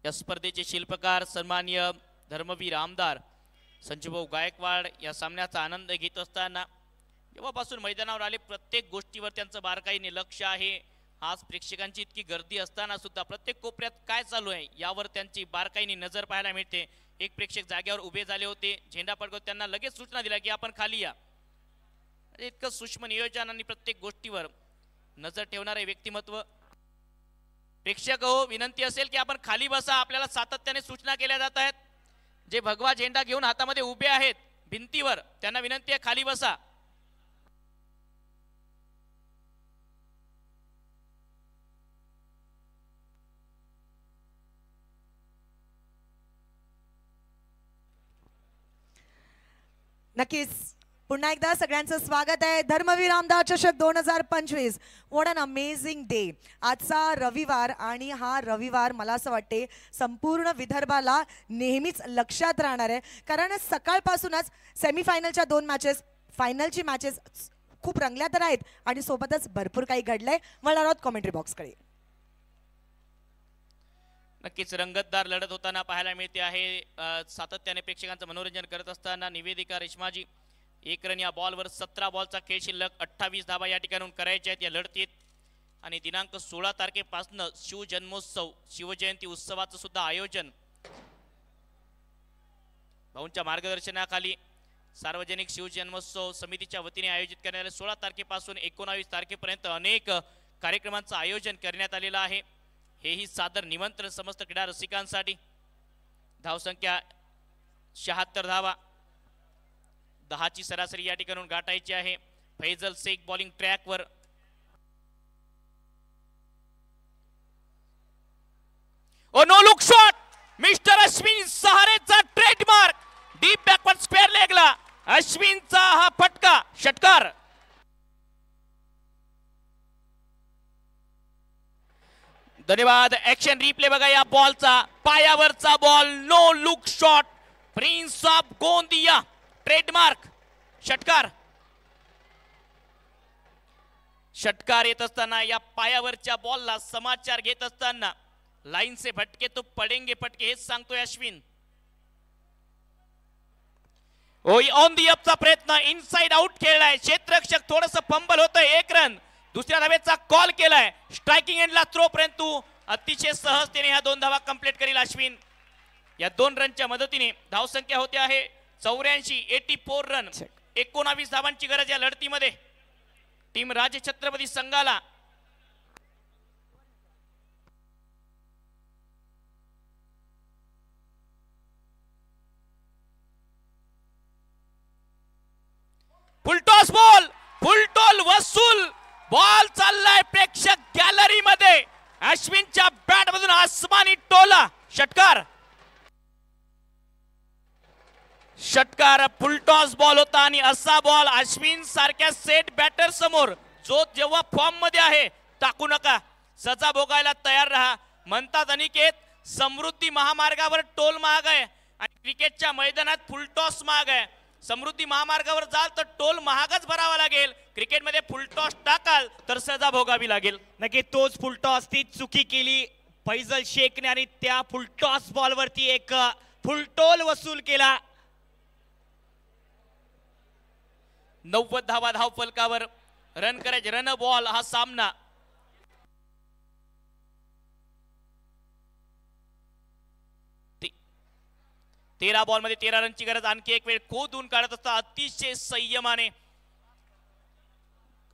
या स्पर्धेचे शिल्पकार सन्माननीय धर्मवीर आमदार संजूभाऊ गायकवाड या सामन्याचा आनंद घेत असताना जेव्हापासून मैदानावर आले प्रत्येक गोष्टीवर त्यांचं बारकाईने लक्ष आहे. आज प्रेक्षकांची इतकी गर्दी असताना सुद्धा प्रत्येक कोपऱ्यात काय चालू आहे यावर त्यांची बारकाईने नजर पाहायला मिळते. एक प्रेक्षक जागेवर उभे झाले होते. झेंडा फडकवत त्यांना लगेच सूचना दिल्या की आपण खाली या. इतकं सूक्ष्म नियोजन आणि प्रत्येक गोष्टीवर नजर ठेवणारे व्यक्तिमत्व. प्रेक्षक हो, विनंती असेल की आपण खाली बसा. आपल्याला सातत्याने सूचना केल्या जात आहेत. जे भगवा झेंडा घेऊन हातामध्ये उभे आहेत भिंतीवर त्यांना विनंती आहे खाली बसा. नक्कीच पुन्हा एकदा सगळ्यांचं स्वागत आहे. धर्मवीर आमदार चषक 2025. What an amazing day. आजचा रविवार आणि हा रविवार मला असं वाटते संपूर्ण विदर्भाला नेहमीच लक्षात राहणार आहे. कारण सकाळपासूनच सेमीफायनलच्या 2 मॅचेस, फायनलची मॅचेस खूप रंगल्या तर आहेत आणि सोबतच भरपूर काही घडलंय. वळणार आहोत कॉमेंट्री बॉक्सकडे. नक्कीच रंगतदार लढत होताना पाहायला मिळते आहे. सातत्याने प्रेक्षकांचं मनोरंजन करत असताना निवेदिका रेशमाजी 1 रन या बॉलवर. 17 बॉलचा खेळ शिल्लक. 28 धावा या ठिकाणून करायच्या आहेत या लढतीत. आणि दिनांक 16 तारखेपासून शिवजन्मोत्सव शिवजयंती उत्सवाचं सुद्धा आयोजन भाऊंच्या मार्गदर्शनाखाली सार्वजनिक शिवजन्मोत्सव समितीच्या वतीने आयोजित करण्यात आले. 16 तारखेपासून 19 तारखेपर्यंत अनेक कार्यक्रमांचं आयोजन करण्यात आलेलं आहे. हेही सादर निमंत्रण समस्त क्रीडा रसिकांसाठी. धावसंख्या 76 धावा. 10ची सरासरी या ठिकाणून गाठायची आहे. फैजल शेख बॉलिंग ट्रॅकवर. Oh no look shot. Mister Ashwin सहारेचा ट्रेडमार्क. डीप बॅकवर्ड स्क्वेअर लेगला अश्विनचा हा फटका. षटकार. धन्यवाद. ऍक्शन रिप्ले बघा या बॉलचा. पायावरचा ball. No look shot. Prince of Gondia trademark. षटकार. षटकार येत असताना या पायावरच्या बॉलला समाचार घेत असताना लाईन से भटके तो पडेंगे फटके हेच सांगतोय अश्विन. ऑन दी अपचा प्रयत्न, इनसाइड आउट खेळलाय क्षेत्ररक्षक, थोडस फंबल होतंय, 1 रन. दुसऱ्या धावेचा कॉल केलाय, स्ट्रायकिंग एंडला थ्रो, परंतु अतिशय सहजतेने ह्या 2 धावा कंप्लीट करील अश्विन. या 2 रनच्या मदतीने धावसंख्या होते आहे 84 रन. 19 धावांची गरज या लढतीमध्ये टीम राजे छत्रपती संघाला. फुलटॉस बॉल, फुलटॉल वसूल, बॉल चाललाय प्रेक्षक गॅलरी मध्ये. अश्विनच्या बॅट मधून आसमानी टोला, षटकार. षटकार, फुलटॉस बॉल होता आणि असा बॉल अश्विन सारख्या सेट बॅटर समोर, जो जेव्हा फॉर्म मध्ये आहे, टाकू नका, सजा भोगायला तयार राहा. म्हणतात अनिकेत, समृद्धी महामार्गावर टोल महाग आहे आणि क्रिकेटच्या मैदानात फुलटॉस महाग आहे. समृद्धी महामार्गावर जाल तर टोल महागच भरावा लागेल, क्रिकेटमध्ये फुलटॉस टाकाल तर सजा भोगावी लागेल. नक्की तोच फुलटॉस, ती चुकी केली फैजल शेखने आणि त्या फुलटॉस बॉलवरती एक फुलटोल वसूल केला. 90 धावा धाव फलकावर, रन करायचे, रन बॉल हा सामना. ते 13 बॉल मध्ये 13 रनची गरज. आणखी एक वेळ खोदून काढत असता अतिशय संयमाने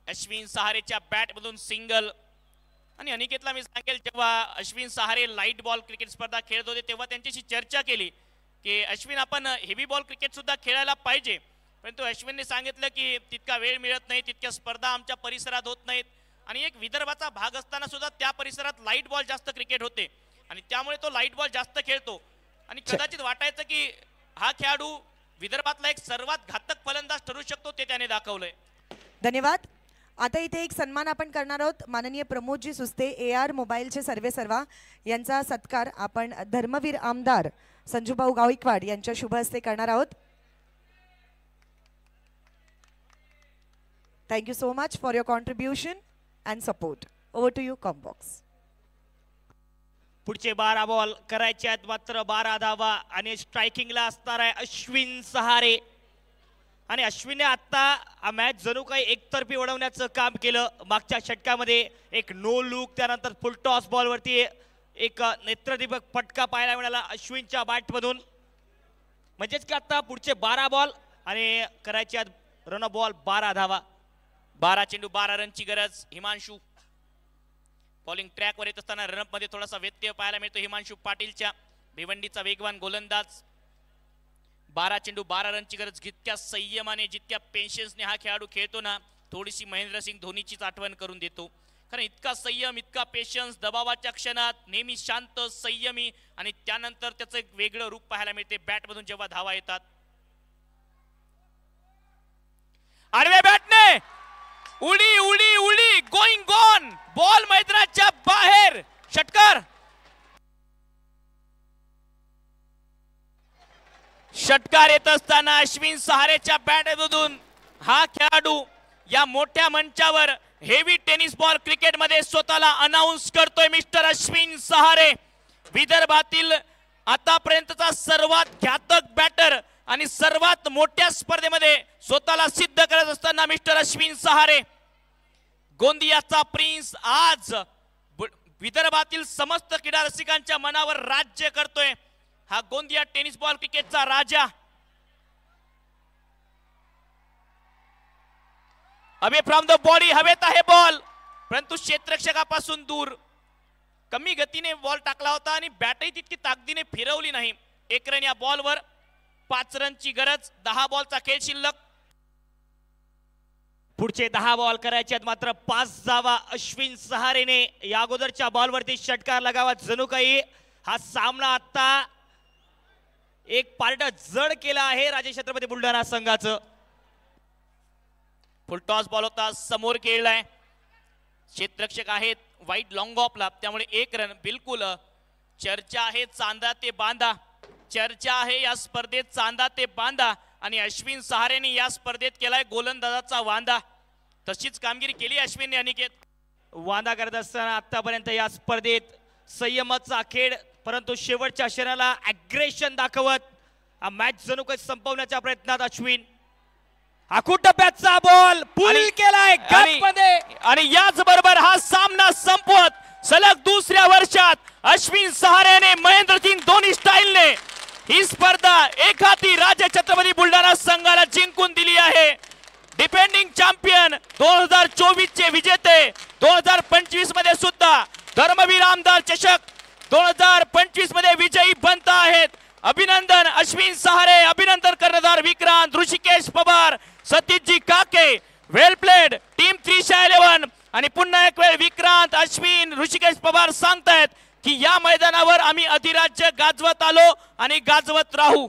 अश्विन सहारेच्या बॅट मधून सिंगल. आणि अनिकेतला मी सांगेल, जेव्हा Ashwin Sahare light ball cricket स्पर्धा खेळत होते तेव्हा त्यांच्याशी चर्चा केली की अश्विन, आपण हेवी बॉल क्रिकेट सुद्धा खेळायला पाहिजे. परंतु अश्विनने सांगितलं की तितका वेळ मिळत नाही, तितक्या स्पर्धा आमच्या परिसरात होत नाहीत आणि एक विदर्भाचा भाग असताना सुद्धा त्या परिसरात लाईट बॉल जास्त क्रिकेट होते आणि त्यामुळे तो लाईट बॉल जास्त खेळतो. आणि कदाचित वाटायचं की हा खेळाडू विदर्भातला एक सर्वात घातक फलंदाज ठरू शकतो, ते त्याने दाखवलंय. धन्यवाद. आता इथे एक सन्मान आपण करणार आहोत. माननीय प्रमोदजी सुस्ते, AR मोबाईलचे सर्वेसर्वा यांचा सत्कार आपण धर्मवीर आमदार संजूभाऊ गायकवाड यांच्या शुभ हस्ते करणार आहोत. Thank you so much for your contribution and support. Over to you, Combox. पुढचे 12 बॉल करायचे आहेत, मात्र 12 धावा आणि स्ट्रायकिंगला असणार आहे अश्विन सहारे. आणि अश्विनने आता मॅच जणू काही एकतर्फी वळवण्याचं काम केलं. मागच्या षटकामध्ये एक नो लुक, त्यानंतर फुलटॉस बॉलवरती एक नेत्रदीपक फटका पाहायला मिळाला अश्विनच्या बॅटमधून. म्हणजेच की आता पुढचे 12 बॉल आणि करायचे आहेत रन बॉल 12 धावा. 12 चेंडू 12 रनची गरज. हिमांशू बॉलिंग ट्रॅकवर येत असताना रनअप मध्ये थोडासा व्यत्यय पाहायला मिळतो हिमांशू पाटीलच्या. भिवंडीचा वेगवान गोलंदाज. 12 चेंडू 12 रनची गरज. जितक्या संयमाने, जितक्या पेशन्सने हा खेळाडू खेळतो ना, थोडीशी महेंद्रसिंग धोनीचीच आठवण करून देतो. कारण इतका संयम, इतका पेशन्स, दबावाच्या क्षणात नेहमी शांत, संयमी आणि त्यानंतर त्याचं एक वेगळं रूप पाहायला मिळते बॅटमधून जेव्हा धावा येतात. आडव्या बॅटने उडी उडी उडी, गोइंग गॉन, बॉल मैदानाच्या बाहेर, षटकार. षटकार येत असताना अश्विन सहारेच्या बॅटमधून हा खेळाडू या मोठ्या मंचावर हेवी टेनिस बॉल क्रिकेट मध्ये स्वतःला अनाउन्स करतोय. मिस्टर अश्विन सहारे, विदर्भातील आतापर्यंतचा सर्वात घातक बॅटर आणि सर्वात मोठ्या स्पर्धेमध्ये स्वतःला सिद्ध करत असताना मिस्टर अश्विन सहारे, गोंदियाचा प्रिन्स, आज विदर्भातील समस्त क्रीडा रसिकांच्या मनावर राज्य करतोय. हा गोंदिया टेनिस बॉल क्रिकेटचा राजा. अवे फ्रॉम द बॉडी, हवेत आहे बॉल, परंतु क्षेत्ररक्षकापासून दूर. कमी गतीने बॉल टाकला होता आणि बॅटही तितकी ताकदीने फिरवली नाही. 1 रन या बॉलवर. 5 रनची गरज. 10 बॉलचा खेळ शिल्लक. पुढचे 10 बॉल करायचे आहेत, मात्र 5 धावा. अश्विन सहारेने या अगोदरच्या बॉलवरती षटकार लगावा. जणू काही हा सामना आता एक पार्ट जड केला आहे राजे छत्रपती बुलढाणा संघाचं. फुल टॉस बॉल होता, समोर खेळलाय. क्षेत्ररक्षक आहेत वाईट लॉंग ऑफला, त्यामुळे 1 रन. बिलकुल चर्चा आहे चांदा ते बांधा, चर्चा आहे या स्पर्धेत चांदा ते बांधा आणि अश्विन सहारेने या स्पर्धेत केलाय गोलंदाजाचा वांदा. तशीच कामगिरी केली अश्विनने. अनिकेत, वांदा करत असताना आतापर्यंत या स्पर्धेत संयमाचा खेळ, परंतु शेवटच्या क्षणाला अग्रेशन दाखवत हा मॅच जणू काही संपवण्याच्या प्रयत्नात अश्विन. आखूड टप्प्याचा बॉल पुल केलाय गॅपमध्ये आणि याच बरोबर हा सामना संपवत सलग दुसऱ्या वर्षात अश्विन सहारेने महेंद्रसिंग धोनी स्टाईलने ही स्पर्धा एकाती राज्य छत्रपती बुलढाणा संघाला जिंकून दिली आहे. डिफेंडिंग चॅम्पियन 2024 चे विजेते 2025 मध्ये सुद्धा धर्मवीर आमदार चषक 2025 मध्ये विजयी बनत आहेत. अभिनंदन अश्विन सहारे, अभिनंदन कर्णधार विक्रांत, ऋषिकेश पवार, सतीशजी काके. वेल प्लेड टीम 311. आणि पुन्हा एक वेळ विक्रांत, अश्विन, ऋषिकेश पवार सांगतायत की या मैदानावर आम्ही अधिराज्य गाजवत आलो आणि गाजवत राहू.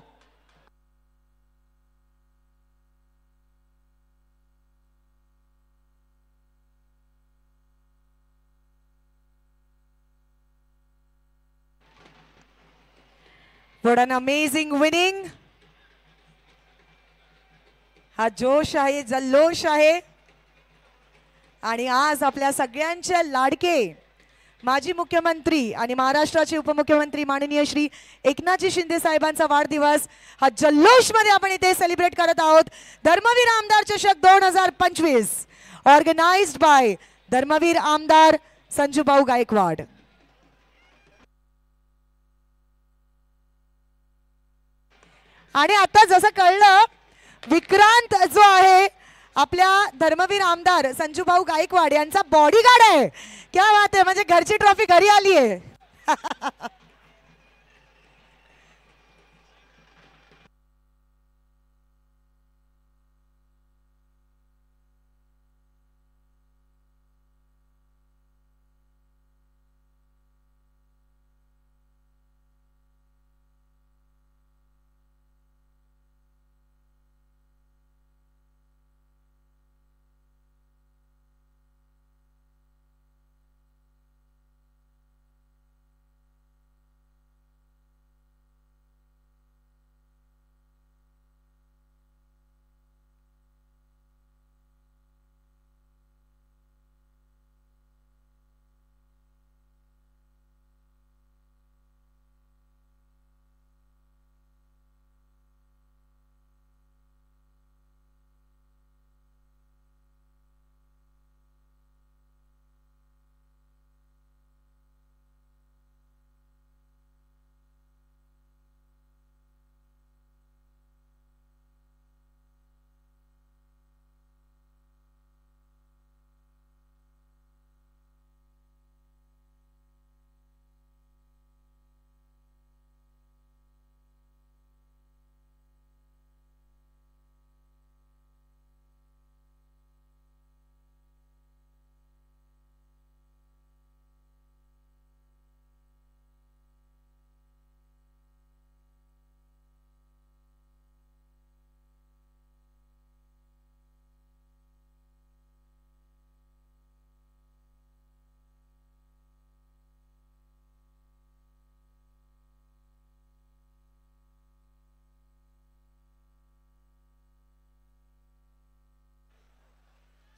What an amazing winning. हा जोश आहे, जल्लोष आहे. आणि आज आपल्या सगळ्यांचे लाडके माजी मुख्यमंत्री आणि महाराष्ट्राचे उपमुख्यमंत्री माननीय श्री एकनाथजी शिंदे साहेबांचा वाढदिवस हा जल्लोष मध्ये आपण इथे सेलिब्रेट करत आहोत. धर्मवीर आमदार चषक 2025 ऑर्गनाइज्ड बाय धर्मवीर आमदार संजूभाऊ गायकवाड. आणि आता जसं कळलं विक्रांत जो आहे आपल्या धर्मवीर आमदार संजूभाऊ गायकवाड यांचा बॉडीगार्ड आहे. क्या बात आहे, म्हणजे घरची ट्रॉफी घरी आली आहे.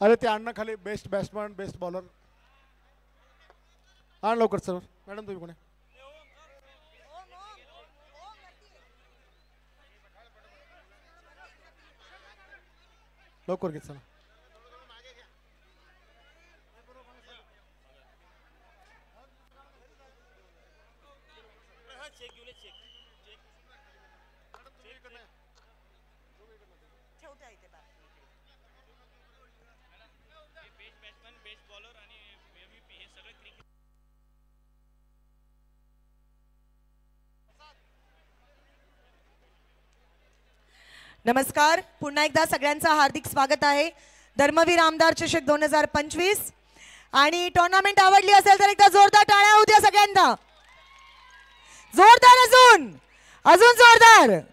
अरे ते अण्णा खाली बेस्ट बॅट्समॅन बेस्ट बॉलर आण लवकर सर. मॅडम तुम्ही कोण आहे? लवकर घे चला. नमस्कार, पुन्हा एकदा सगळ्यांचं हार्दिक स्वागत आहे धर्मवीर आमदार चषक 2025. आणि टुर्नामेंट आवडली असेल तर एकदा जोरदार टाळ्या होऊ द्या सगळ्यांना. जोरदार, अजून जोरदार.